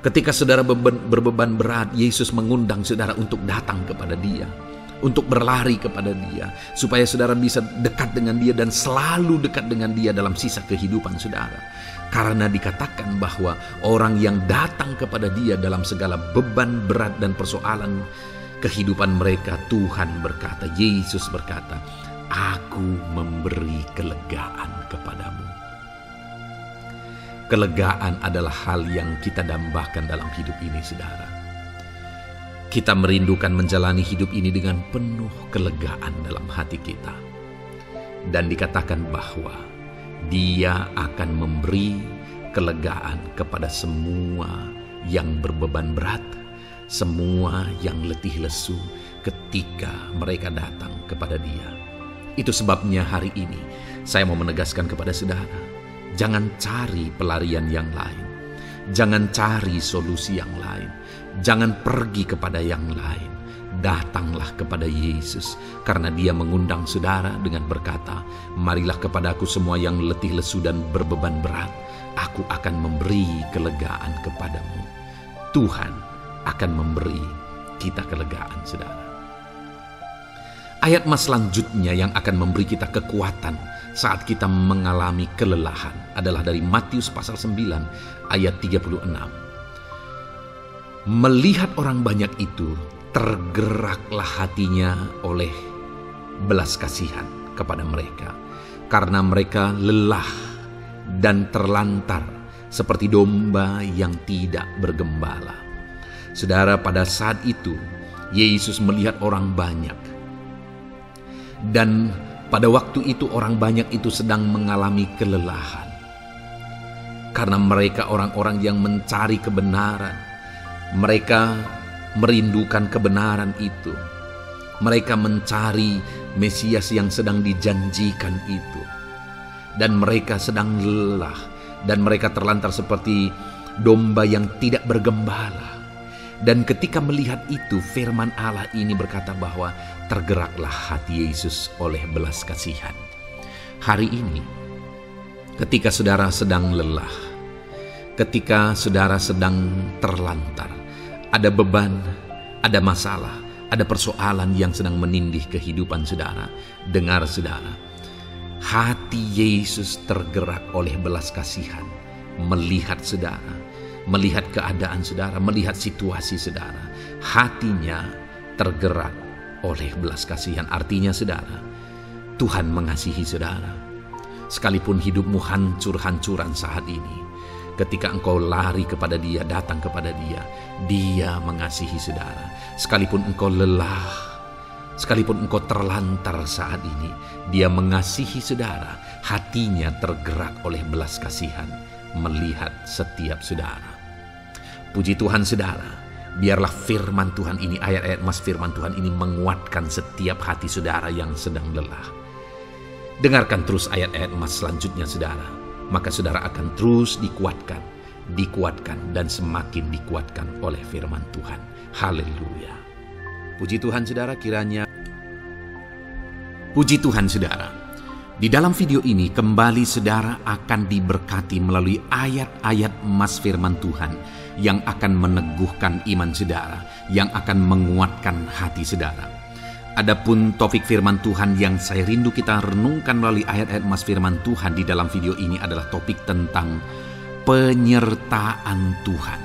Ketika saudara berbeban berat, Yesus mengundang saudara untuk datang kepada Dia, untuk berlari kepada Dia, supaya saudara bisa dekat dengan Dia dan selalu dekat dengan Dia dalam sisa kehidupan saudara. Karena dikatakan bahwa orang yang datang kepada Dia dalam segala beban berat dan persoalan kehidupan mereka, Tuhan berkata, Yesus berkata, aku memberi kelegaan kepadamu. Kelegaan adalah hal yang kita dambakan dalam hidup ini, saudara. Kita merindukan menjalani hidup ini dengan penuh kelegaan dalam hati kita. Dan dikatakan bahwa Dia akan memberi kelegaan kepada semua yang berbeban berat, semua yang letih lesu ketika mereka datang kepada Dia. Itu sebabnya hari ini saya mau menegaskan kepada saudara, jangan cari pelarian yang lain. Jangan cari solusi yang lain. Jangan pergi kepada yang lain. Datanglah kepada Yesus, karena Dia mengundang saudara dengan berkata, marilah kepadaku semua yang letih lesu dan berbeban berat. Aku akan memberi kelegaan kepadamu. Tuhan akan memberi kita kelegaan, saudara. Ayat mas selanjutnya yang akan memberi kita kekuatan saat kita mengalami kelelahan adalah dari Matius pasal 9 ayat 36. Melihat orang banyak itu, tergeraklah hatinya oleh belas kasihan kepada mereka, karena mereka lelah dan terlantar seperti domba yang tidak bergembala. Saudara, pada saat itu Yesus melihat orang banyak, dan pada waktu itu orang banyak itu sedang mengalami kelelahan. Karena mereka orang-orang yang mencari kebenaran. Mereka merindukan kebenaran itu. Mereka mencari Mesias yang sedang dijanjikan itu. Dan mereka sedang lelah. Dan mereka terlantar seperti domba yang tidak bergembala. Dan ketika melihat itu, firman Allah ini berkata bahwa tergeraklah hati Yesus oleh belas kasihan. Hari ini, ketika saudara sedang lelah, ketika saudara sedang terlantar, ada beban, ada masalah, ada persoalan yang sedang menindih kehidupan saudara. Dengar saudara, hati Yesus tergerak oleh belas kasihan, melihat saudara, melihat keadaan saudara, melihat situasi saudara. Hatinya tergerak oleh belas kasihan. Artinya saudara, Tuhan mengasihi saudara. Sekalipun hidupmu hancur-hancuran saat ini, ketika engkau lari kepada Dia, datang kepada Dia, Dia mengasihi saudara. Sekalipun engkau lelah, sekalipun engkau terlantar saat ini, Dia mengasihi saudara. Hatinya tergerak oleh belas kasihan melihat setiap saudara. Puji Tuhan saudara, biarlah firman Tuhan ini, ayat-ayat mas firman Tuhan ini menguatkan setiap hati saudara yang sedang lelah. Dengarkan terus ayat-ayat mas selanjutnya saudara, maka saudara akan terus dikuatkan dan semakin dikuatkan oleh firman Tuhan. Haleluya. Puji Tuhan saudara, Puji Tuhan saudara. Di dalam video ini kembali saudara akan diberkati melalui ayat-ayat emas firman Tuhan yang akan meneguhkan iman saudara, yang akan menguatkan hati saudara. Adapun topik firman Tuhan yang saya rindu kita renungkan melalui ayat-ayat emas firman Tuhan di dalam video ini adalah topik tentang penyertaan Tuhan.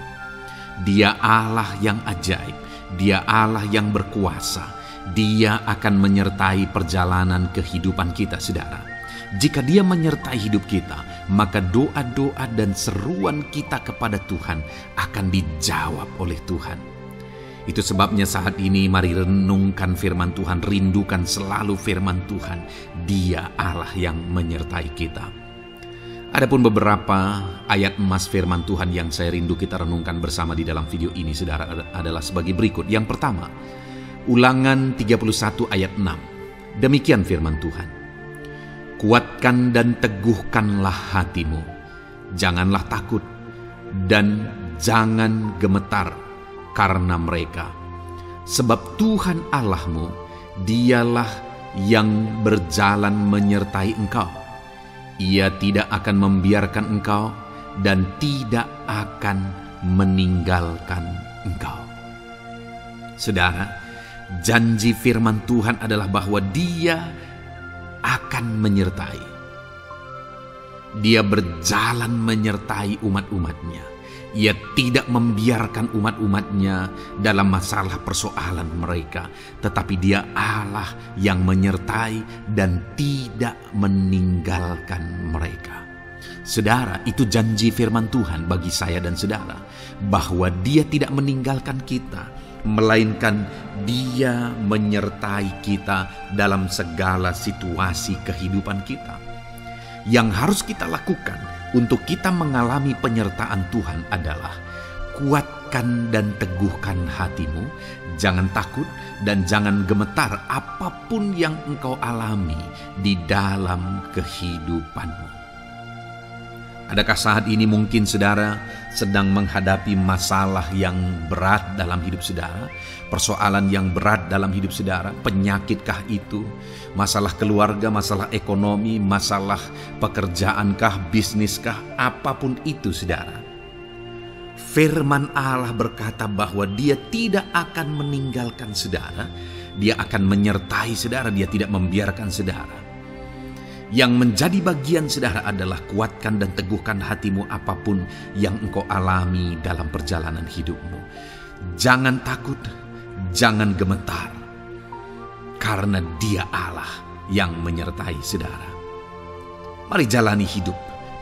Dia Allah yang ajaib, Dia Allah yang berkuasa. Dia akan menyertai perjalanan kehidupan kita, saudara. Jika Dia menyertai hidup kita, maka doa-doa dan seruan kita kepada Tuhan akan dijawab oleh Tuhan. Itu sebabnya saat ini mari renungkan firman Tuhan, rindukan selalu firman Tuhan. Dia Allah yang menyertai kita. Adapun beberapa ayat emas firman Tuhan yang saya rindu kita renungkan bersama di dalam video ini, saudara, adalah sebagai berikut. Yang pertama, Ulangan 31 ayat 6. Demikian firman Tuhan. Kuatkan dan teguhkanlah hatimu. Janganlah takut dan jangan gemetar karena mereka. Sebab Tuhan Allahmu, Dialah yang berjalan menyertai engkau. Ia tidak akan membiarkan engkau dan tidak akan meninggalkan engkau. Saudara, janji firman Tuhan adalah bahwa Dia akan menyertai. Dia berjalan menyertai umat-umatnya. Ia tidak membiarkan umat-umatnya dalam masalah persoalan mereka, tetapi Dia Allah yang menyertai dan tidak meninggalkan mereka. Saudara, itu janji firman Tuhan bagi saya dan saudara, bahwa Dia tidak meninggalkan kita, melainkan Dia menyertai kita dalam segala situasi kehidupan kita. Yang harus kita lakukan untuk kita mengalami penyertaan Tuhan adalah kuatkan dan teguhkan hatimu, jangan takut dan jangan gemetar apapun yang engkau alami di dalam kehidupanmu. Adakah saat ini mungkin saudara sedang menghadapi masalah yang berat dalam hidup saudara? Persoalan yang berat dalam hidup saudara? Penyakitkah itu? Masalah keluarga, masalah ekonomi, masalah pekerjaankah, bisniskah? Apapun itu saudara. Firman Allah berkata bahwa Dia tidak akan meninggalkan saudara. Dia akan menyertai saudara, Dia tidak membiarkan saudara. Yang menjadi bagian saudara adalah kuatkan dan teguhkan hatimu apapun yang engkau alami dalam perjalanan hidupmu. Jangan takut, jangan gemetar, karena Dia Allah yang menyertai saudara. Mari jalani hidup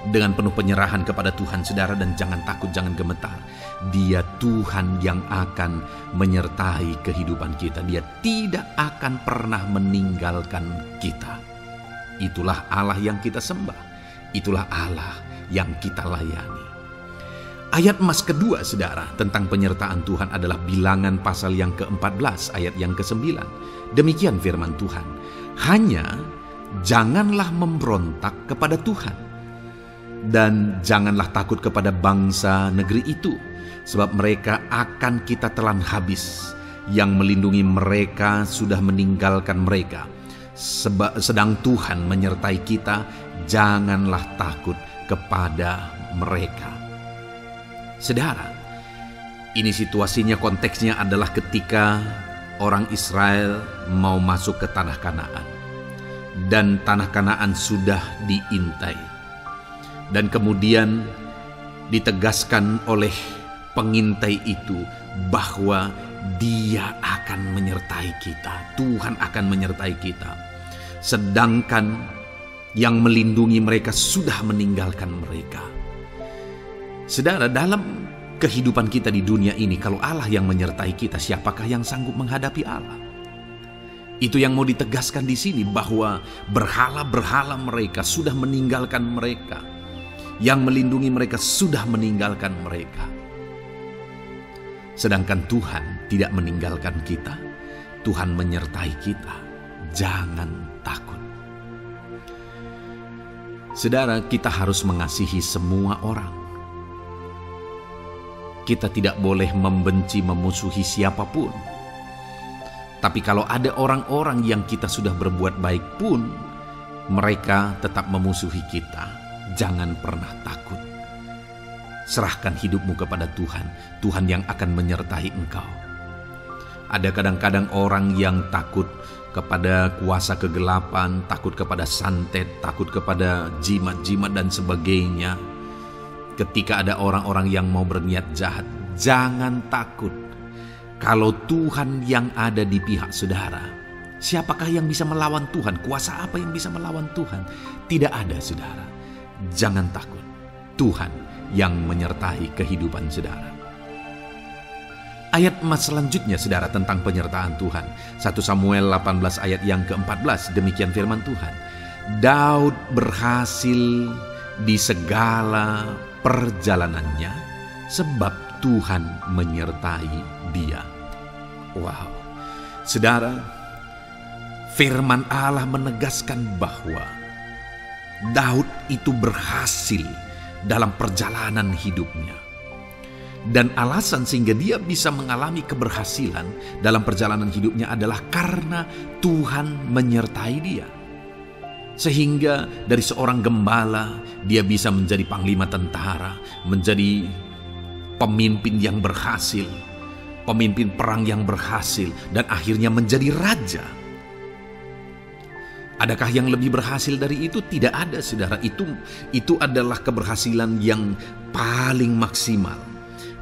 dengan penuh penyerahan kepada Tuhan saudara, dan jangan takut, jangan gemetar. Dia Tuhan yang akan menyertai kehidupan kita. Dia tidak akan pernah meninggalkan kita. Itulah Allah yang kita sembah. Itulah Allah yang kita layani. Ayat emas kedua saudara tentang penyertaan Tuhan adalah Bilangan pasal yang ke-14 ayat yang ke-9. Demikian firman Tuhan. Hanya janganlah memberontak kepada Tuhan, dan janganlah takut kepada bangsa negeri itu, sebab mereka akan kita telan habis. Yang melindungi mereka sudah meninggalkan mereka. Sedang Tuhan menyertai kita, janganlah takut kepada mereka. Saudara, ini situasinya, konteksnya adalah ketika orang Israel mau masuk ke tanah Kanaan, dan tanah Kanaan sudah diintai, dan kemudian ditegaskan oleh pengintai itu bahwa Dia akan menyertai kita. Tuhan akan menyertai kita. Sedangkan yang melindungi mereka sudah meninggalkan mereka. Saudara, dalam kehidupan kita di dunia ini, kalau Allah yang menyertai kita, siapakah yang sanggup menghadapi Allah? Itu yang mau ditegaskan di sini, bahwa berhala-berhala mereka sudah meninggalkan mereka. Yang melindungi mereka sudah meninggalkan mereka. Sedangkan Tuhan tidak meninggalkan kita. Tuhan menyertai kita. Jangan takut. Saudara, kita harus mengasihi semua orang. Kita tidak boleh membenci, memusuhi siapapun. Tapi kalau ada orang-orang yang kita sudah berbuat baik pun, mereka tetap memusuhi kita, jangan pernah takut. Serahkan hidupmu kepada Tuhan, Tuhan yang akan menyertai engkau. Ada kadang-kadang orang yang takut kepada kuasa kegelapan, takut kepada santet, takut kepada jimat-jimat dan sebagainya. Ketika ada orang-orang yang mau berniat jahat, jangan takut. Kalau Tuhan yang ada di pihak saudara, siapakah yang bisa melawan Tuhan? Kuasa apa yang bisa melawan Tuhan? Tidak ada, saudara. Jangan takut. Tuhan yang menyertai kehidupan saudara. Ayat emas selanjutnya saudara tentang penyertaan Tuhan. 1 Samuel 18 ayat yang ke-14, demikian firman Tuhan. Daud berhasil di segala perjalanannya sebab Tuhan menyertai dia. Wow. Saudara, firman Allah menegaskan bahwa Daud itu berhasil dalam perjalanan hidupnya. Dan alasan sehingga dia bisa mengalami keberhasilan dalam perjalanan hidupnya adalah karena Tuhan menyertai dia. Sehingga dari seorang gembala, dia bisa menjadi panglima tentara, menjadi pemimpin yang berhasil, pemimpin perang yang berhasil, dan akhirnya menjadi raja. Adakah yang lebih berhasil dari itu? Tidak ada, saudara. Itu adalah keberhasilan yang paling maksimal.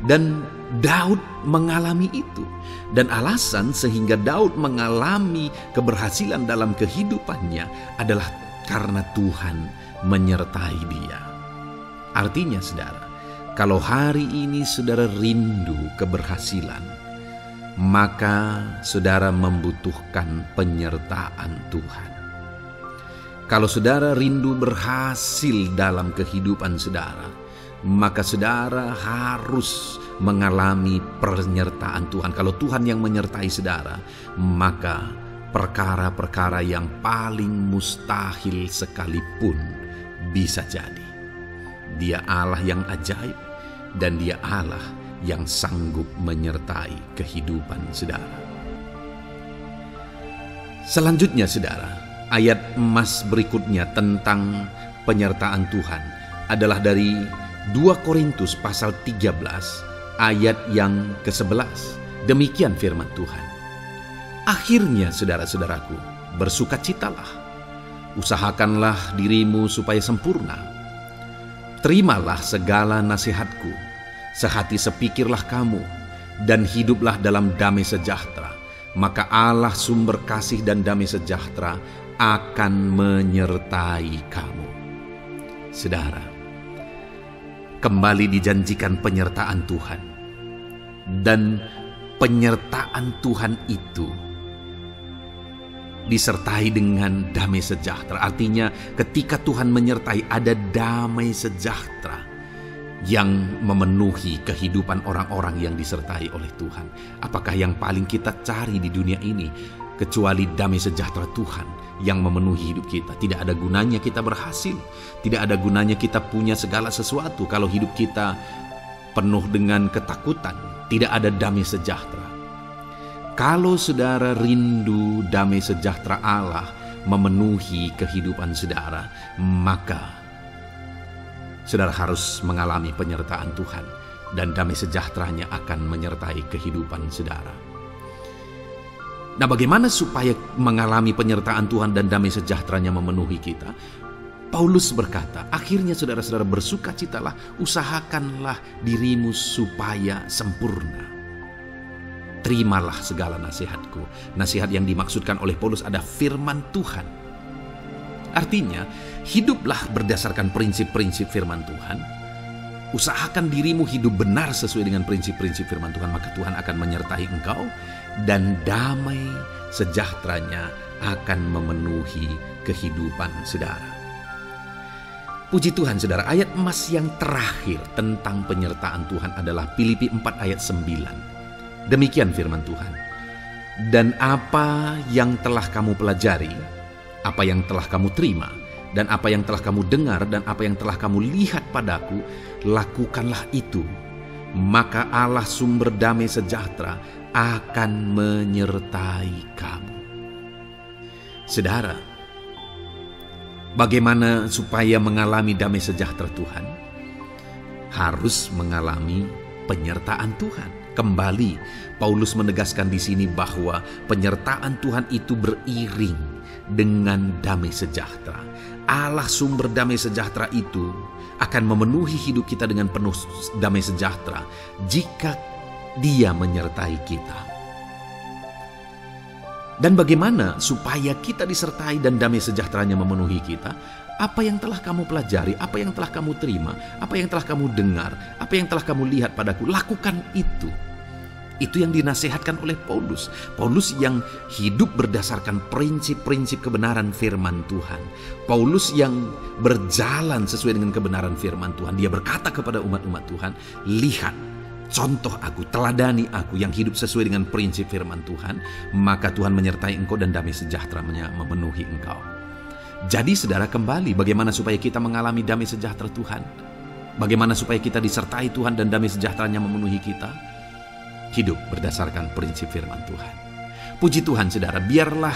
Dan Daud mengalami itu. Dan alasan sehingga Daud mengalami keberhasilan dalam kehidupannya adalah karena Tuhan menyertai dia. Artinya, saudara, kalau hari ini saudara rindu keberhasilan, maka saudara membutuhkan penyertaan Tuhan. Kalau saudara rindu berhasil dalam kehidupan saudara, maka saudara harus mengalami penyertaan Tuhan. Kalau Tuhan yang menyertai saudara, maka perkara-perkara yang paling mustahil sekalipun bisa jadi. Dia Allah yang ajaib, dan Dia Allah yang sanggup menyertai kehidupan saudara. Selanjutnya, saudara, ayat emas berikutnya tentang penyertaan Tuhan adalah dari 2 Korintus pasal 13 ayat yang ke-11. Demikian firman Tuhan. Akhirnya, saudara-saudaraku, bersukacitalah. Usahakanlah dirimu supaya sempurna. Terimalah segala nasihatku. Sehati sepikirlah kamu, dan hiduplah dalam damai sejahtera. Maka Allah sumber kasih dan damai sejahtera akan menyertai kamu. Saudara, kembali dijanjikan penyertaan Tuhan. Dan penyertaan Tuhan itu disertai dengan damai sejahtera. Artinya ketika Tuhan menyertai, ada damai sejahtera yang memenuhi kehidupan orang-orang yang disertai oleh Tuhan. Apakah yang paling kita cari di dunia ini kecuali damai sejahtera Tuhan yang memenuhi hidup kita? Tidak ada gunanya kita berhasil, tidak ada gunanya kita punya segala sesuatu kalau hidup kita penuh dengan ketakutan, tidak ada damai sejahtera. Kalau saudara rindu damai sejahtera Allah memenuhi kehidupan saudara, maka saudara harus mengalami penyertaan Tuhan, dan damai sejahteranya akan menyertai kehidupan saudara. Nah, bagaimana supaya mengalami penyertaan Tuhan dan damai sejahteranya memenuhi kita? Paulus berkata, akhirnya saudara-saudara bersukacitalah, usahakanlah dirimu supaya sempurna. Terimalah segala nasihatku. Nasihat yang dimaksudkan oleh Paulus ada firman Tuhan. Artinya, hiduplah berdasarkan prinsip-prinsip firman Tuhan. Usahakan dirimu hidup benar sesuai dengan prinsip-prinsip firman Tuhan, maka Tuhan akan menyertai engkau, dan damai sejahteranya akan memenuhi kehidupan saudara. Puji Tuhan, saudara, ayat emas yang terakhir tentang penyertaan Tuhan adalah Filipi 4 ayat 9. Demikian firman Tuhan. Dan apa yang telah kamu pelajari, apa yang telah kamu terima, dan apa yang telah kamu dengar, dan apa yang telah kamu lihat padaku, lakukanlah itu. Maka Allah sumber damai sejahtera akan menyertai kamu. Saudara, bagaimana supaya mengalami damai sejahtera Tuhan? Harus mengalami penyertaan Tuhan. Kembali, Paulus menegaskan di sini bahwa penyertaan Tuhan itu beriring dengan damai sejahtera. Allah sumber damai sejahtera itu akan memenuhi hidup kita dengan penuh damai sejahtera jika Dia menyertai kita. Dan bagaimana supaya kita disertai dan damai sejahteranya memenuhi kita? Apa yang telah kamu pelajari, apa yang telah kamu terima, apa yang telah kamu dengar, apa yang telah kamu lihat padaku, lakukan itu. Itu yang dinasihatkan oleh Paulus. Paulus yang hidup berdasarkan prinsip-prinsip kebenaran firman Tuhan. Paulus yang berjalan sesuai dengan kebenaran firman Tuhan. Dia berkata kepada umat-umat Tuhan, lihat, contoh aku, teladani aku yang hidup sesuai dengan prinsip firman Tuhan, maka Tuhan menyertai engkau dan damai sejahteranya memenuhi engkau. Jadi saudara, kembali bagaimana supaya kita mengalami damai sejahtera Tuhan? Bagaimana supaya kita disertai Tuhan dan damai sejahteranya memenuhi kita? Hidup berdasarkan prinsip firman Tuhan. Puji Tuhan saudara, biarlah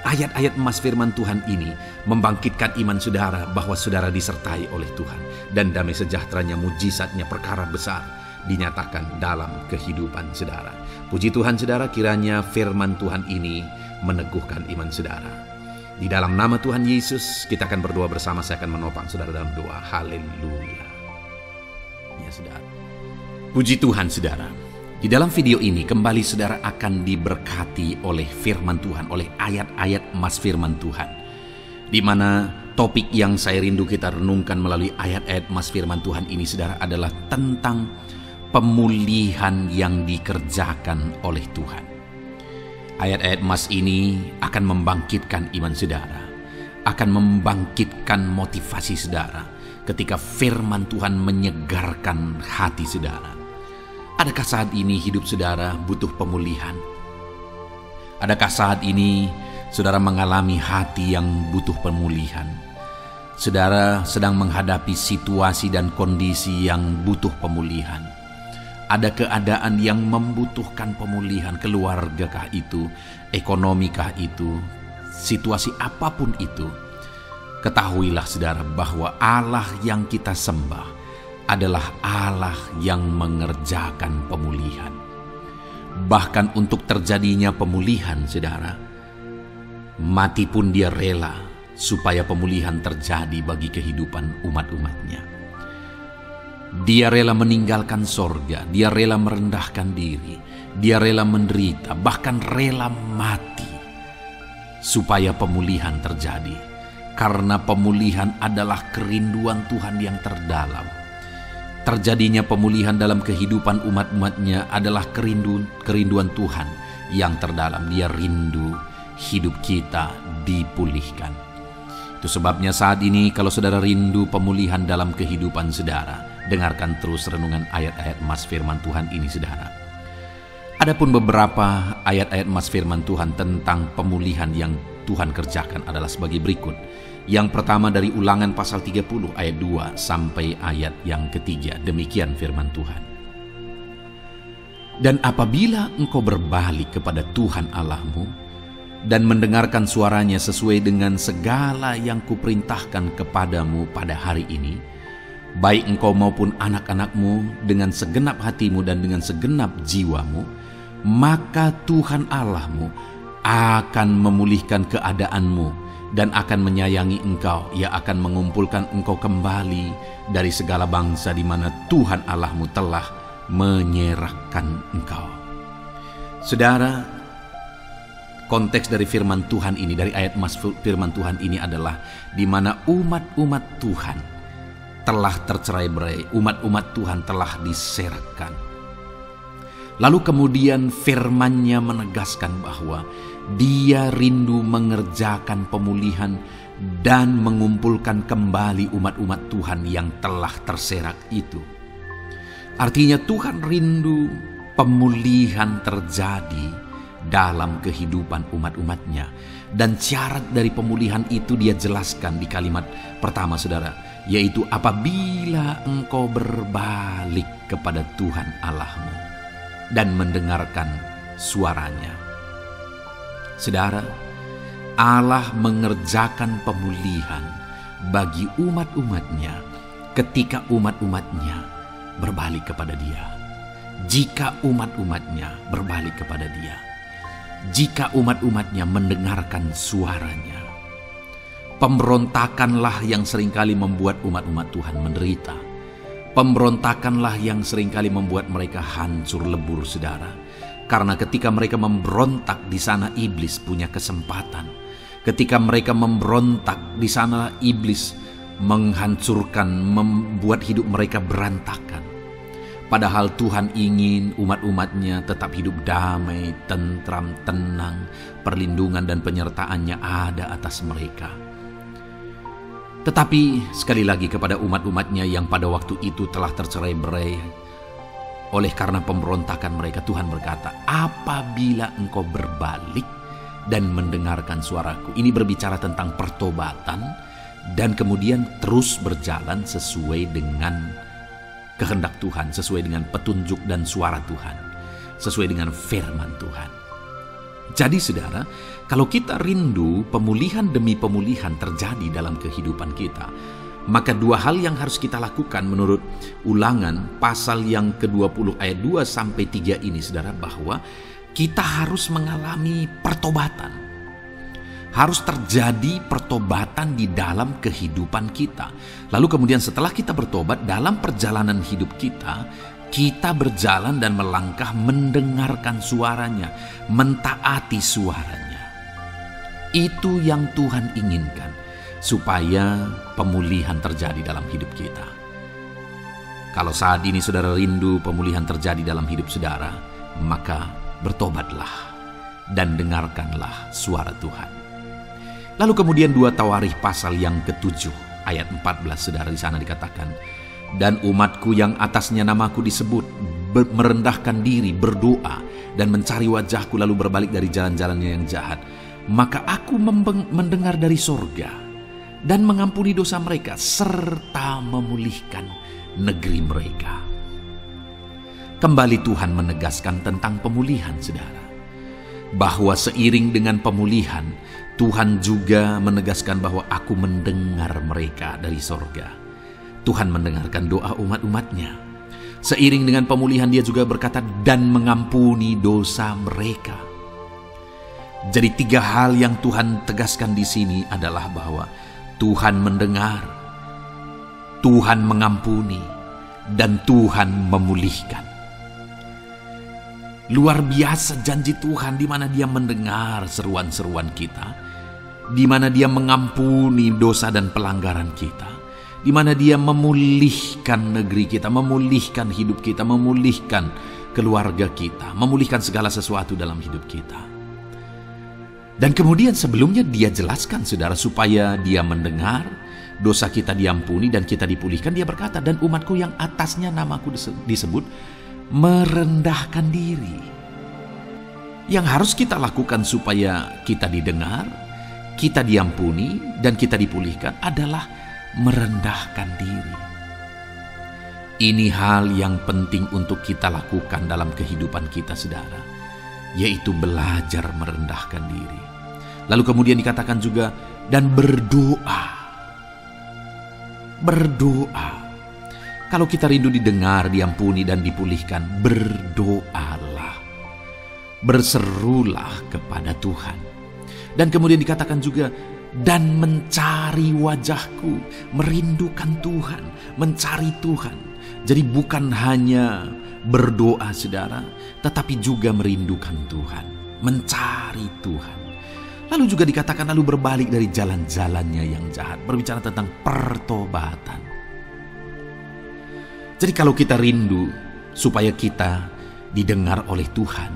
ayat-ayat emas firman Tuhan ini membangkitkan iman saudara bahwa saudara disertai oleh Tuhan. Dan damai sejahteranya, mujizatnya, perkara besar dinyatakan dalam kehidupan saudara. Puji Tuhan saudara, kiranya firman Tuhan ini meneguhkan iman saudara. Di dalam nama Tuhan Yesus kita akan berdoa bersama. Saya akan menopang saudara dalam doa. Haleluya. Ya saudara. Puji Tuhan saudara. Di dalam video ini kembali saudara akan diberkati oleh firman Tuhan, oleh ayat-ayat emas firman Tuhan. Di mana topik yang saya rindu kita renungkan melalui ayat-ayat emas firman Tuhan ini saudara adalah tentang pemulihan yang dikerjakan oleh Tuhan. Ayat-ayat emas ini akan membangkitkan iman saudara, akan membangkitkan motivasi saudara ketika firman Tuhan menyegarkan hati saudara. Adakah saat ini hidup saudara butuh pemulihan? Adakah saat ini saudara mengalami hati yang butuh pemulihan? Saudara sedang menghadapi situasi dan kondisi yang butuh pemulihan. Ada keadaan yang membutuhkan pemulihan, keluargakah itu, ekonomikah itu, situasi apapun itu. Ketahuilah saudara bahwa Allah yang kita sembah adalah Allah yang mengerjakan pemulihan. Bahkan untuk terjadinya pemulihan saudara, mati pun dia rela supaya pemulihan terjadi bagi kehidupan umat-umatnya. Dia rela meninggalkan sorga, dia rela merendahkan diri, dia rela menderita, bahkan rela mati supaya pemulihan terjadi. Karena pemulihan adalah kerinduan Tuhan yang terdalam. Terjadinya pemulihan dalam kehidupan umat-umatnya adalah kerinduan Tuhan yang terdalam. Dia rindu hidup kita dipulihkan. Itu sebabnya saat ini kalau saudara rindu pemulihan dalam kehidupan saudara, dengarkan terus renungan ayat-ayat emas firman Tuhan ini saudara. Adapun beberapa ayat-ayat emas firman Tuhan tentang pemulihan yang Tuhan kerjakan adalah sebagai berikut. Yang pertama dari Ulangan pasal 30 ayat 2 sampai ayat yang ketiga. Demikian firman Tuhan. Dan apabila engkau berbalik kepada Tuhan Allahmu dan mendengarkan suaranya sesuai dengan segala yang kuperintahkan kepadamu pada hari ini, baik engkau maupun anak-anakmu dengan segenap hatimu dan dengan segenap jiwamu, maka Tuhan Allahmu akan memulihkan keadaanmu dan akan menyayangi engkau. Ia akan mengumpulkan engkau kembali dari segala bangsa di mana Tuhan Allahmu telah menyerahkan engkau. Saudara, konteks dari firman Tuhan ini, dari ayat emas firman Tuhan ini adalah di mana umat-umat Tuhan telah tercerai-berai, umat-umat Tuhan telah diserahkan. Lalu kemudian firman-Nya menegaskan bahwa Dia rindu mengerjakan pemulihan dan mengumpulkan kembali umat-umat Tuhan yang telah terserak itu. Artinya Tuhan rindu pemulihan terjadi dalam kehidupan umat-umatnya. Dan syarat dari pemulihan itu Dia jelaskan di kalimat pertama saudara, yaitu apabila engkau berbalik kepada Tuhan Allahmu dan mendengarkan suaranya. Saudara, Allah mengerjakan pemulihan bagi umat-umatnya ketika umat-umatnya berbalik kepada Dia. Jika umat-umatnya berbalik kepada Dia, jika umat-umatnya mendengarkan suaranya. Pemberontakanlah yang seringkali membuat umat-umat Tuhan menderita. Pemberontakanlah yang seringkali membuat mereka hancur lebur saudara. Karena ketika mereka memberontak di sana iblis punya kesempatan. Ketika mereka memberontak di sana iblis menghancurkan, membuat hidup mereka berantakan. Padahal Tuhan ingin umat-umatnya tetap hidup damai, tentram, tenang, perlindungan dan penyertaannya ada atas mereka. Tetapi sekali lagi kepada umat-umatnya yang pada waktu itu telah tercerai-berai oleh karena pemberontakan mereka, Tuhan berkata, apabila engkau berbalik dan mendengarkan suaraku. Ini berbicara tentang pertobatan dan kemudian terus berjalan sesuai dengan kehendak Tuhan, sesuai dengan petunjuk dan suara Tuhan, sesuai dengan firman Tuhan. Jadi saudara, kalau kita rindu pemulihan demi pemulihan terjadi dalam kehidupan kita, maka dua hal yang harus kita lakukan menurut Ulangan pasal yang ke-20 ayat 2-3 ini saudara, bahwa kita harus mengalami pertobatan. Harus terjadi pertobatan di dalam kehidupan kita. Lalu kemudian setelah kita bertobat, dalam perjalanan hidup kita, kita berjalan dan melangkah mendengarkan suaranya, mentaati suaranya. Itu yang Tuhan inginkan, supaya pemulihan terjadi dalam hidup kita. Kalau saat ini saudara rindu pemulihan terjadi dalam hidup saudara, maka bertobatlah dan dengarkanlah suara Tuhan. Lalu kemudian 2 Tawarikh pasal yang ke-7 ayat 14 saudara, di sana dikatakan, dan umatku yang atasnya namaku disebut merendahkan diri, berdoa dan mencari wajahku, lalu berbalik dari jalan-jalannya yang jahat, maka aku mendengar dari sorga dan mengampuni dosa mereka serta memulihkan negeri mereka. Kembali Tuhan menegaskan tentang pemulihan saudara, bahwa seiring dengan pemulihan Tuhan juga menegaskan bahwa aku mendengar mereka dari sorga. Tuhan mendengarkan doa umat-umatnya. Seiring dengan pemulihan dia juga berkata dan mengampuni dosa mereka. Jadi 3 hal yang Tuhan tegaskan di sini adalah bahwa Tuhan mendengar, Tuhan mengampuni, dan Tuhan memulihkan. Luar biasa janji Tuhan, di mana Dia mendengar seruan-seruan kita, di mana Dia mengampuni dosa dan pelanggaran kita, di mana Dia memulihkan negeri kita, memulihkan hidup kita, memulihkan keluarga kita, memulihkan segala sesuatu dalam hidup kita. Dan kemudian sebelumnya Dia jelaskan saudara, supaya Dia mendengar, dosa kita diampuni dan kita dipulihkan. Dia berkata, dan umatku yang atasnya namaku disebut merendahkan diri. Yang harus kita lakukan supaya kita didengar, kita diampuni, dan kita dipulihkan adalah merendahkan diri. Ini hal yang penting untuk kita lakukan dalam kehidupan kita saudara, yaitu belajar merendahkan diri. Lalu kemudian dikatakan juga dan berdoa. Berdoa. Kalau kita rindu didengar, diampuni, dan dipulihkan, berdoalah. Berserulah kepada Tuhan. Dan kemudian dikatakan juga, dan mencari wajahku, merindukan Tuhan, mencari Tuhan. Jadi bukan hanya berdoa saudara, tetapi juga merindukan Tuhan, mencari Tuhan. Lalu juga dikatakan lalu berbalik dari jalan-jalannya yang jahat, berbicara tentang pertobatan. Jadi kalau kita rindu supaya kita didengar oleh Tuhan,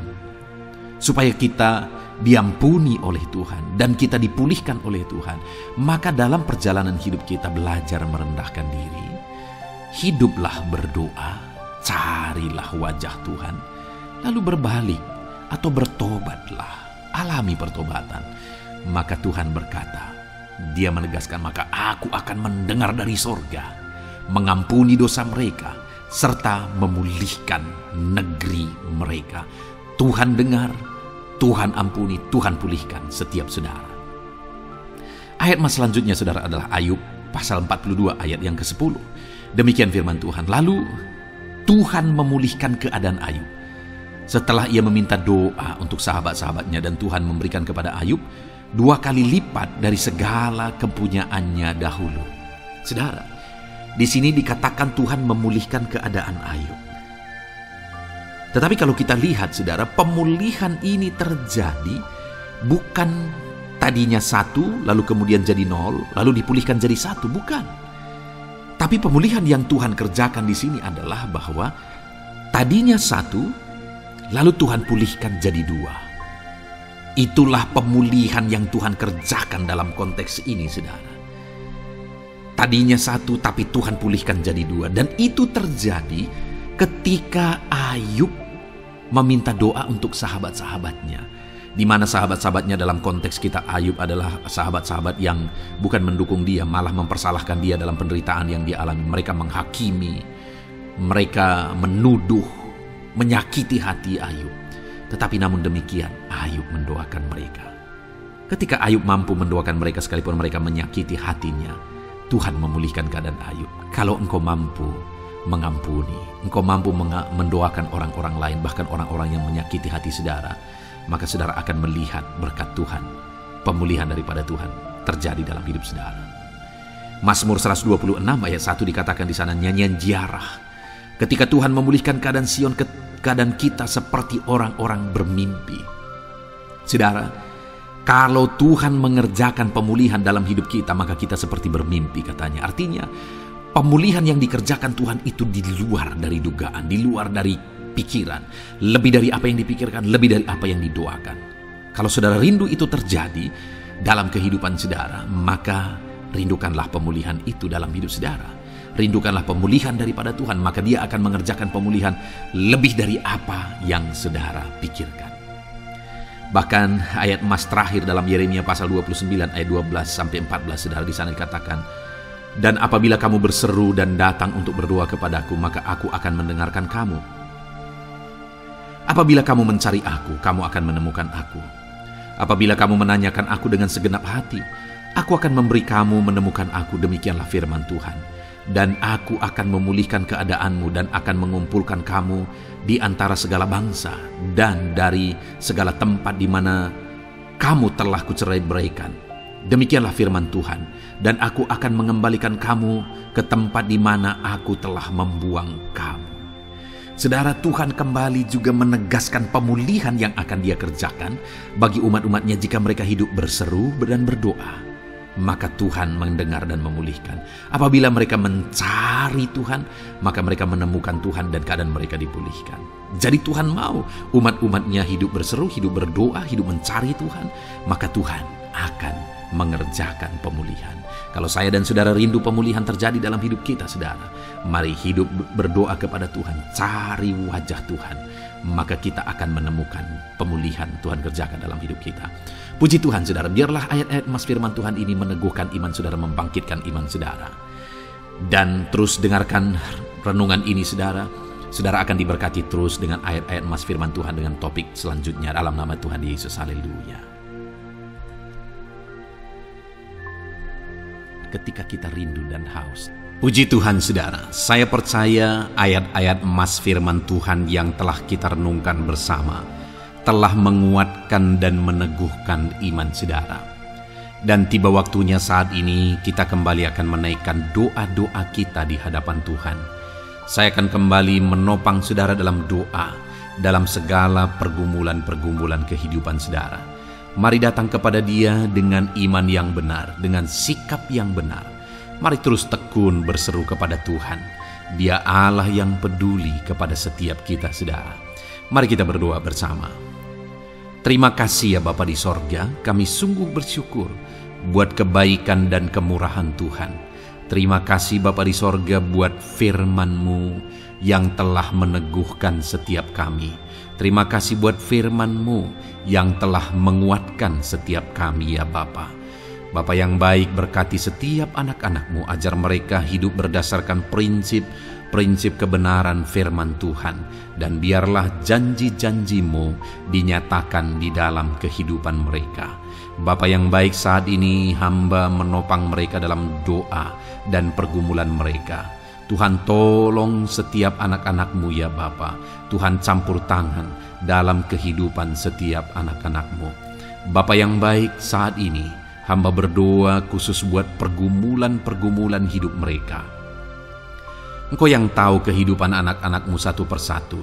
supaya kita diampuni oleh Tuhan, dan kita dipulihkan oleh Tuhan, maka dalam perjalanan hidup kita belajar merendahkan diri, hiduplah berdoa, carilah wajah Tuhan, lalu berbalik atau bertobatlah, alami pertobatan. Maka Tuhan berkata, Dia menegaskan, maka aku akan mendengar dari sorga, mengampuni dosa mereka, serta memulihkan negeri mereka. Tuhan dengar, Tuhan ampuni, Tuhan pulihkan setiap saudara. Ayat selanjutnya saudara adalah Ayub pasal 42 ayat yang ke-10. Demikian firman Tuhan. Lalu Tuhan memulihkan keadaan Ayub. Setelah ia meminta doa untuk sahabat-sahabatnya, dan Tuhan memberikan kepada Ayub 2 kali lipat dari segala kepunyaannya dahulu. Saudara, di sini dikatakan Tuhan memulihkan keadaan Ayub. Tetapi kalau kita lihat saudara, pemulihan ini terjadi bukan tadinya 1 lalu kemudian jadi 0 lalu dipulihkan jadi 1, bukan. Tapi pemulihan yang Tuhan kerjakan di sini adalah bahwa tadinya 1 lalu Tuhan pulihkan jadi 2. Itulah pemulihan yang Tuhan kerjakan dalam konteks ini saudara. Tadinya 1 tapi Tuhan pulihkan jadi 2. Dan itu terjadi ketika Ayub meminta doa untuk sahabat-sahabatnya. di mana sahabat-sahabatnya dalam konteks kita Ayub adalah sahabat-sahabat yang bukan mendukung dia, malah mempersalahkan dia dalam penderitaan yang dia alami. Mereka menghakimi, mereka menuduh, menyakiti hati Ayub. Tetapi namun demikian, Ayub mendoakan mereka. Ketika Ayub mampu mendoakan mereka sekalipun mereka menyakiti hatinya, Tuhan memulihkan keadaan Ayub. Kalau engkau mampu mengampuni, engkau mampu mendoakan orang-orang lain, bahkan orang-orang yang menyakiti hati saudara, maka saudara akan melihat berkat Tuhan, pemulihan daripada Tuhan terjadi dalam hidup saudara. Mazmur 126 ayat 1 dikatakan di sana, nyanyian ziarah. Ketika Tuhan memulihkan keadaan Sion, keadaan kita seperti orang-orang bermimpi. Saudara, kalau Tuhan mengerjakan pemulihan dalam hidup kita, maka kita seperti bermimpi katanya. Artinya, pemulihan yang dikerjakan Tuhan itu di luar dari dugaan, di luar dari pikiran, lebih dari apa yang dipikirkan, lebih dari apa yang didoakan. Kalau saudara rindu itu terjadi dalam kehidupan saudara, maka rindukanlah pemulihan itu dalam hidup saudara. Rindukanlah pemulihan daripada Tuhan, maka Dia akan mengerjakan pemulihan lebih dari apa yang saudara pikirkan. Bahkan ayat emas terakhir dalam Yeremia pasal 29 ayat 12 sampai 14 saudara, di sana dikatakan, dan apabila kamu berseru dan datang untuk berdoa kepadaku, maka aku akan mendengarkan kamu. Apabila kamu mencari aku, kamu akan menemukan aku. Apabila kamu menanyakan aku dengan segenap hati, aku akan memberi kamu menemukan aku, demikianlah firman Tuhan. Dan aku akan memulihkan keadaanmu dan akan mengumpulkan kamu di antara segala bangsa dan dari segala tempat di mana kamu telah kucerai-beraikan. Demikianlah firman Tuhan. Dan aku akan mengembalikan kamu ke tempat di mana aku telah membuang kamu. Saudara, Tuhan kembali juga menegaskan pemulihan yang akan Dia kerjakan bagi umat-umatnya jika mereka hidup berseru dan berdoa. Maka Tuhan mendengar dan memulihkan. Apabila mereka mencari Tuhan, maka mereka menemukan Tuhan dan keadaan mereka dipulihkan. Jadi Tuhan mau umat-umatnya hidup berseru, hidup berdoa, hidup mencari Tuhan, maka Tuhan akan mengerjakan pemulihan. Kalau saya dan saudara rindu pemulihan terjadi dalam hidup kita, saudara, mari hidup berdoa kepada Tuhan, cari wajah Tuhan, maka kita akan menemukan pemulihan Tuhan kerjakan dalam hidup kita. Puji Tuhan saudara, biarlah ayat-ayat emas firman Tuhan ini meneguhkan iman saudara, membangkitkan iman saudara. Dan terus dengarkan renungan ini saudara, saudara akan diberkati terus dengan ayat-ayat emas firman Tuhan dengan topik selanjutnya dalam nama Tuhan Yesus. Haleluya. Ketika kita rindu dan haus. Puji Tuhan saudara, saya percaya ayat-ayat emas firman Tuhan yang telah kita renungkan bersama telah menguatkan dan meneguhkan iman saudara. Dan tiba waktunya saat ini kita kembali akan menaikkan doa-doa kita di hadapan Tuhan. Saya akan kembali menopang saudara dalam doa, dalam segala pergumulan-pergumulan kehidupan saudara. Mari datang kepada Dia dengan iman yang benar, dengan sikap yang benar. Mari terus tekun berseru kepada Tuhan. Dia Allah yang peduli kepada setiap kita, saudara. Mari kita berdoa bersama. Terima kasih ya Bapa di sorga, kami sungguh bersyukur buat kebaikan dan kemurahan Tuhan. Terima kasih Bapa di sorga buat firman-Mu yang telah meneguhkan setiap kami. Terima kasih buat firman-Mu yang telah menguatkan setiap kami ya Bapa. Bapa yang baik, berkati setiap anak-anak-Mu, ajar mereka hidup berdasarkan prinsip kebenaran firman Tuhan. Dan biarlah janji-janji-Mu dinyatakan di dalam kehidupan mereka. Bapa yang baik, saat ini hamba menopang mereka dalam doa dan pergumulan mereka. Tuhan tolong setiap anak-anak-Mu ya Bapa. Tuhan campur tangan dalam kehidupan setiap anak-anak-Mu. Bapa yang baik, saat ini hamba berdoa khusus buat pergumulan-pergumulan hidup mereka. Engkau yang tahu kehidupan anak-anak-Mu satu persatu.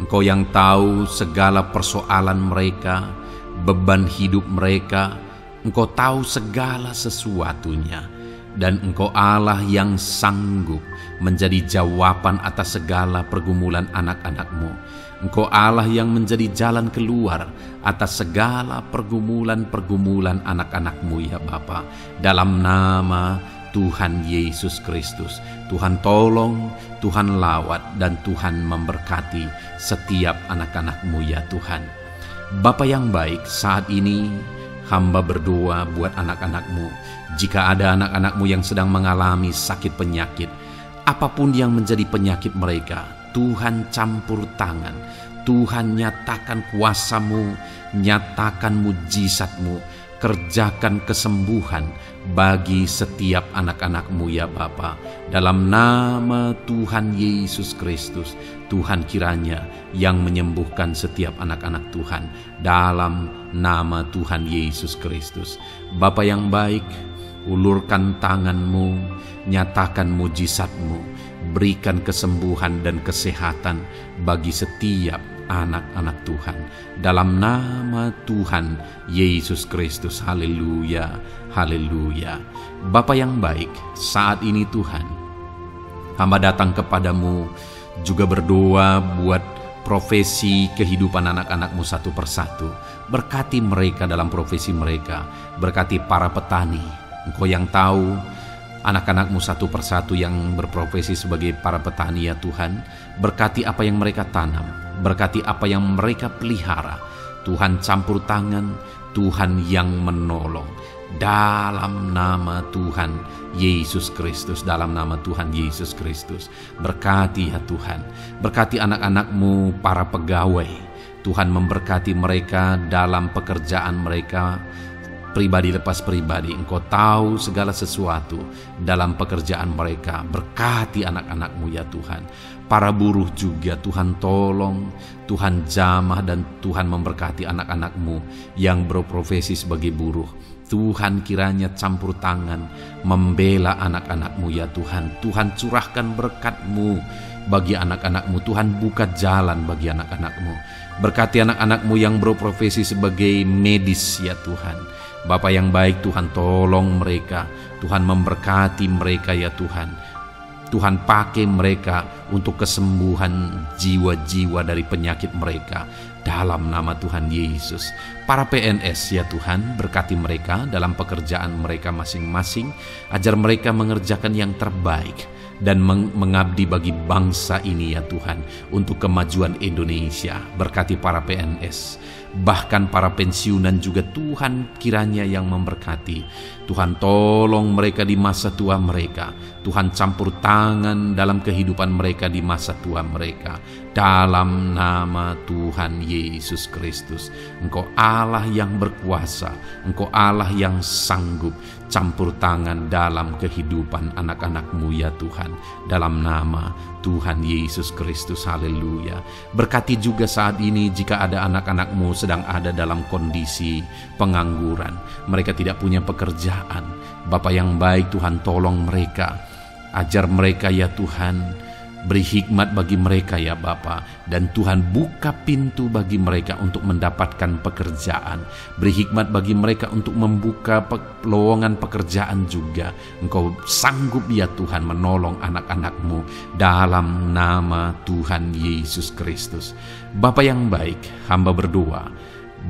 Engkau yang tahu segala persoalan mereka, beban hidup mereka. Engkau tahu segala sesuatunya. Dan Engkau Allah yang sanggup menjadi jawaban atas segala pergumulan anak-anak-Mu. Engkau Allah yang menjadi jalan keluar atas segala pergumulan-pergumulan anak-anak-Mu ya Bapa. Dalam nama Tuhan Yesus Kristus, Tuhan tolong, Tuhan lawat, dan Tuhan memberkati setiap anak-anak-Mu ya Tuhan. Bapa yang baik, saat ini hamba berdoa buat anak-anak-Mu. Jika ada anak-anak-Mu yang sedang mengalami sakit penyakit, apapun yang menjadi penyakit mereka, Tuhan campur tangan. Tuhan nyatakan kuasa-Mu, nyatakan mujizat-Mu, kerjakan kesembuhan bagi setiap anak-anak-Mu ya Bapa. Dalam nama Tuhan Yesus Kristus, Tuhan kiranya yang menyembuhkan setiap anak-anak Tuhan. Dalam nama Tuhan Yesus Kristus. Bapa yang baik, ulurkan tangan-Mu, nyatakan mujizat-Mu, berikan kesembuhan dan kesehatan bagi setiap anak-anak Tuhan. Dalam nama Tuhan Yesus Kristus. Haleluya, haleluya. Bapa yang baik, saat ini Tuhan, hamba datang kepadamu juga berdoa buat profesi kehidupan anak-anak-Mu satu persatu. Berkati mereka dalam profesi mereka, berkati para petani. Engkau yang tahu anak-anak-Mu satu persatu yang berprofesi sebagai para petani ya Tuhan. Berkati apa yang mereka tanam, berkati apa yang mereka pelihara. Tuhan campur tangan, Tuhan yang menolong. Dalam nama Tuhan Yesus Kristus, dalam nama Tuhan Yesus Kristus. Berkati ya Tuhan, berkati anak-anak-Mu para pegawai. Tuhan memberkati mereka dalam pekerjaan mereka, pribadi lepas pribadi. Engkau tahu segala sesuatu dalam pekerjaan mereka. Berkati anak-anak-Mu ya Tuhan. Para buruh juga Tuhan tolong, Tuhan jamah, dan Tuhan memberkati anak-anak-Mu yang berprofesi sebagai buruh. Tuhan kiranya campur tangan membela anak-anak-Mu ya Tuhan. Tuhan curahkan berkat-Mu bagi anak-anak-Mu. Tuhan buka jalan bagi anak-anak-Mu. Berkati anak-anak-Mu yang berprofesi sebagai medis ya Tuhan. Bapa yang baik, Tuhan tolong mereka. Tuhan memberkati mereka ya Tuhan. Tuhan pakai mereka untuk kesembuhan jiwa-jiwa dari penyakit mereka. Dalam nama Tuhan Yesus. Para PNS ya Tuhan, berkati mereka dalam pekerjaan mereka masing-masing. Ajar mereka mengerjakan yang terbaik dan mengabdi bagi bangsa ini ya Tuhan, untuk kemajuan Indonesia. Berkati para PNS, bahkan para pensiunan juga Tuhan kiranya yang memberkati. Tuhan tolong mereka di masa tua mereka. Tuhan campur tangan dalam kehidupan mereka di masa tua mereka. Dalam nama Tuhan Yesus Kristus. Engkau Allah yang berkuasa, Engkau Allah yang sanggup. Campur tangan dalam kehidupan anak-anak-Mu ya Tuhan. Dalam nama Tuhan Yesus Kristus. Haleluya. Berkati juga saat ini jika ada anak-anak-Mu sedang ada dalam kondisi pengangguran, mereka tidak punya pekerjaan. Bapa yang baik, Tuhan tolong mereka. Ajar mereka ya Tuhan. Beri hikmat bagi mereka ya Bapa. Dan Tuhan buka pintu bagi mereka untuk mendapatkan pekerjaan. Beri hikmat bagi mereka untuk membuka lowongan pekerjaan juga. Engkau sanggup ya Tuhan menolong anak-anak-Mu. Dalam nama Tuhan Yesus Kristus. Bapa yang baik, hamba berdoa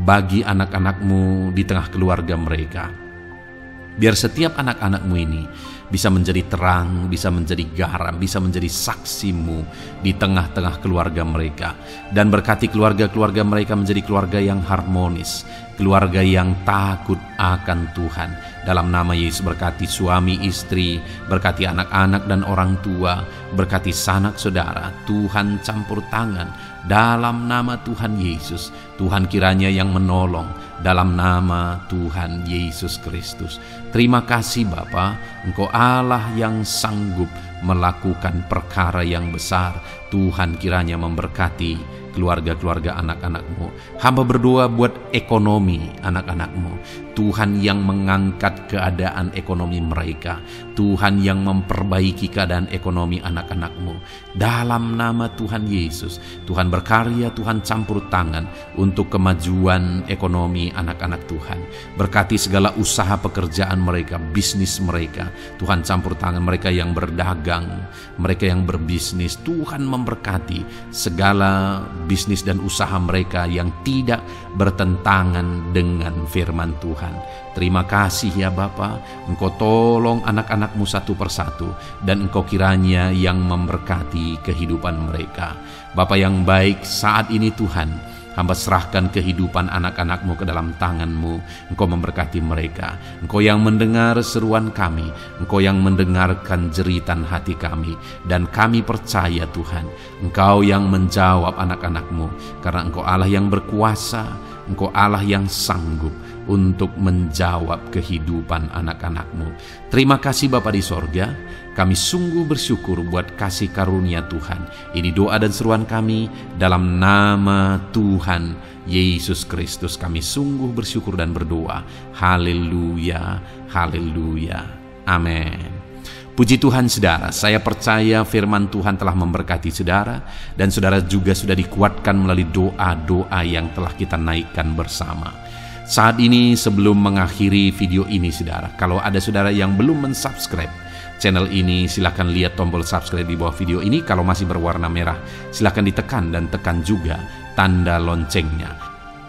bagi anak-anak-Mu di tengah keluarga mereka. Biar setiap anak-anak-Mu ini bisa menjadi terang, bisa menjadi garam, bisa menjadi saksi-Mu di tengah-tengah keluarga mereka. Dan berkati keluarga-keluarga mereka menjadi keluarga yang harmonis, keluarga yang takut akan Tuhan. Dalam nama Yesus, berkati suami istri, berkati anak-anak dan orang tua, berkati sanak saudara. Tuhan campur tangan dalam nama Tuhan Yesus. Tuhan kiranya yang menolong dalam nama Tuhan Yesus Kristus. Terima kasih Bapa, Engkau Allah yang sanggup melakukan perkara yang besar. Tuhan kiranya memberkati keluarga-keluarga anak-anak-Mu. Hamba berdoa buat ekonomi anak-anak-Mu. Tuhan yang mengangkat keadaan ekonomi mereka. Tuhan yang memperbaiki keadaan ekonomi anak-anak-Mu. Dalam nama Tuhan Yesus, Tuhan berkarya, Tuhan campur tangan untuk kemajuan ekonomi anak-anak Tuhan. Berkati segala usaha pekerjaan mereka, bisnis mereka. Tuhan campur tangan mereka yang berdagang, mereka yang berbisnis. Tuhan memberkati segala bisnis dan usaha mereka yang tidak bertentangan dengan firman Tuhan. Terima kasih ya Bapa, Engkau tolong anak-anak-Mu satu persatu, dan Engkau kiranya yang memberkati kehidupan mereka. Bapa yang baik, saat ini Tuhan, Hamba serahkan kehidupan anak-anak-Mu ke dalam tangan-Mu. Engkau memberkati mereka. Engkau yang mendengar seruan kami, Engkau yang mendengarkan jeritan hati kami, dan kami percaya Tuhan, Engkau yang menjawab anak-anak-Mu, karena Engkau Allah yang berkuasa, Engkau Allah yang sanggup untuk menjawab kehidupan anak-anak-Mu. Terima kasih Bapa di sorga, kami sungguh bersyukur buat kasih karunia Tuhan. Ini doa dan seruan kami dalam nama Tuhan Yesus Kristus. Kami sungguh bersyukur dan berdoa. Haleluya, haleluya, amin. Puji Tuhan saudara, saya percaya firman Tuhan telah memberkati saudara, dan saudara juga sudah dikuatkan melalui doa-doa yang telah kita naikkan bersama. Saat ini sebelum mengakhiri video ini saudara, kalau ada saudara yang belum mensubscribe channel ini, silakan lihat tombol subscribe di bawah video ini. Kalau masih berwarna merah, silakan ditekan dan tekan juga tanda loncengnya.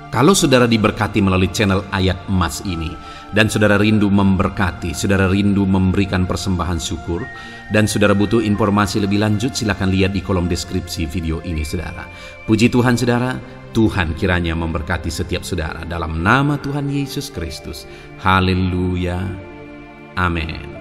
Kalau saudara diberkati melalui channel Ayat Emas ini, dan saudara rindu memberkati, saudara rindu memberikan persembahan syukur, dan saudara butuh informasi lebih lanjut, silakan lihat di kolom deskripsi video ini saudara. Puji Tuhan saudara, Tuhan kiranya memberkati setiap saudara dalam nama Tuhan Yesus Kristus. Haleluya, amin.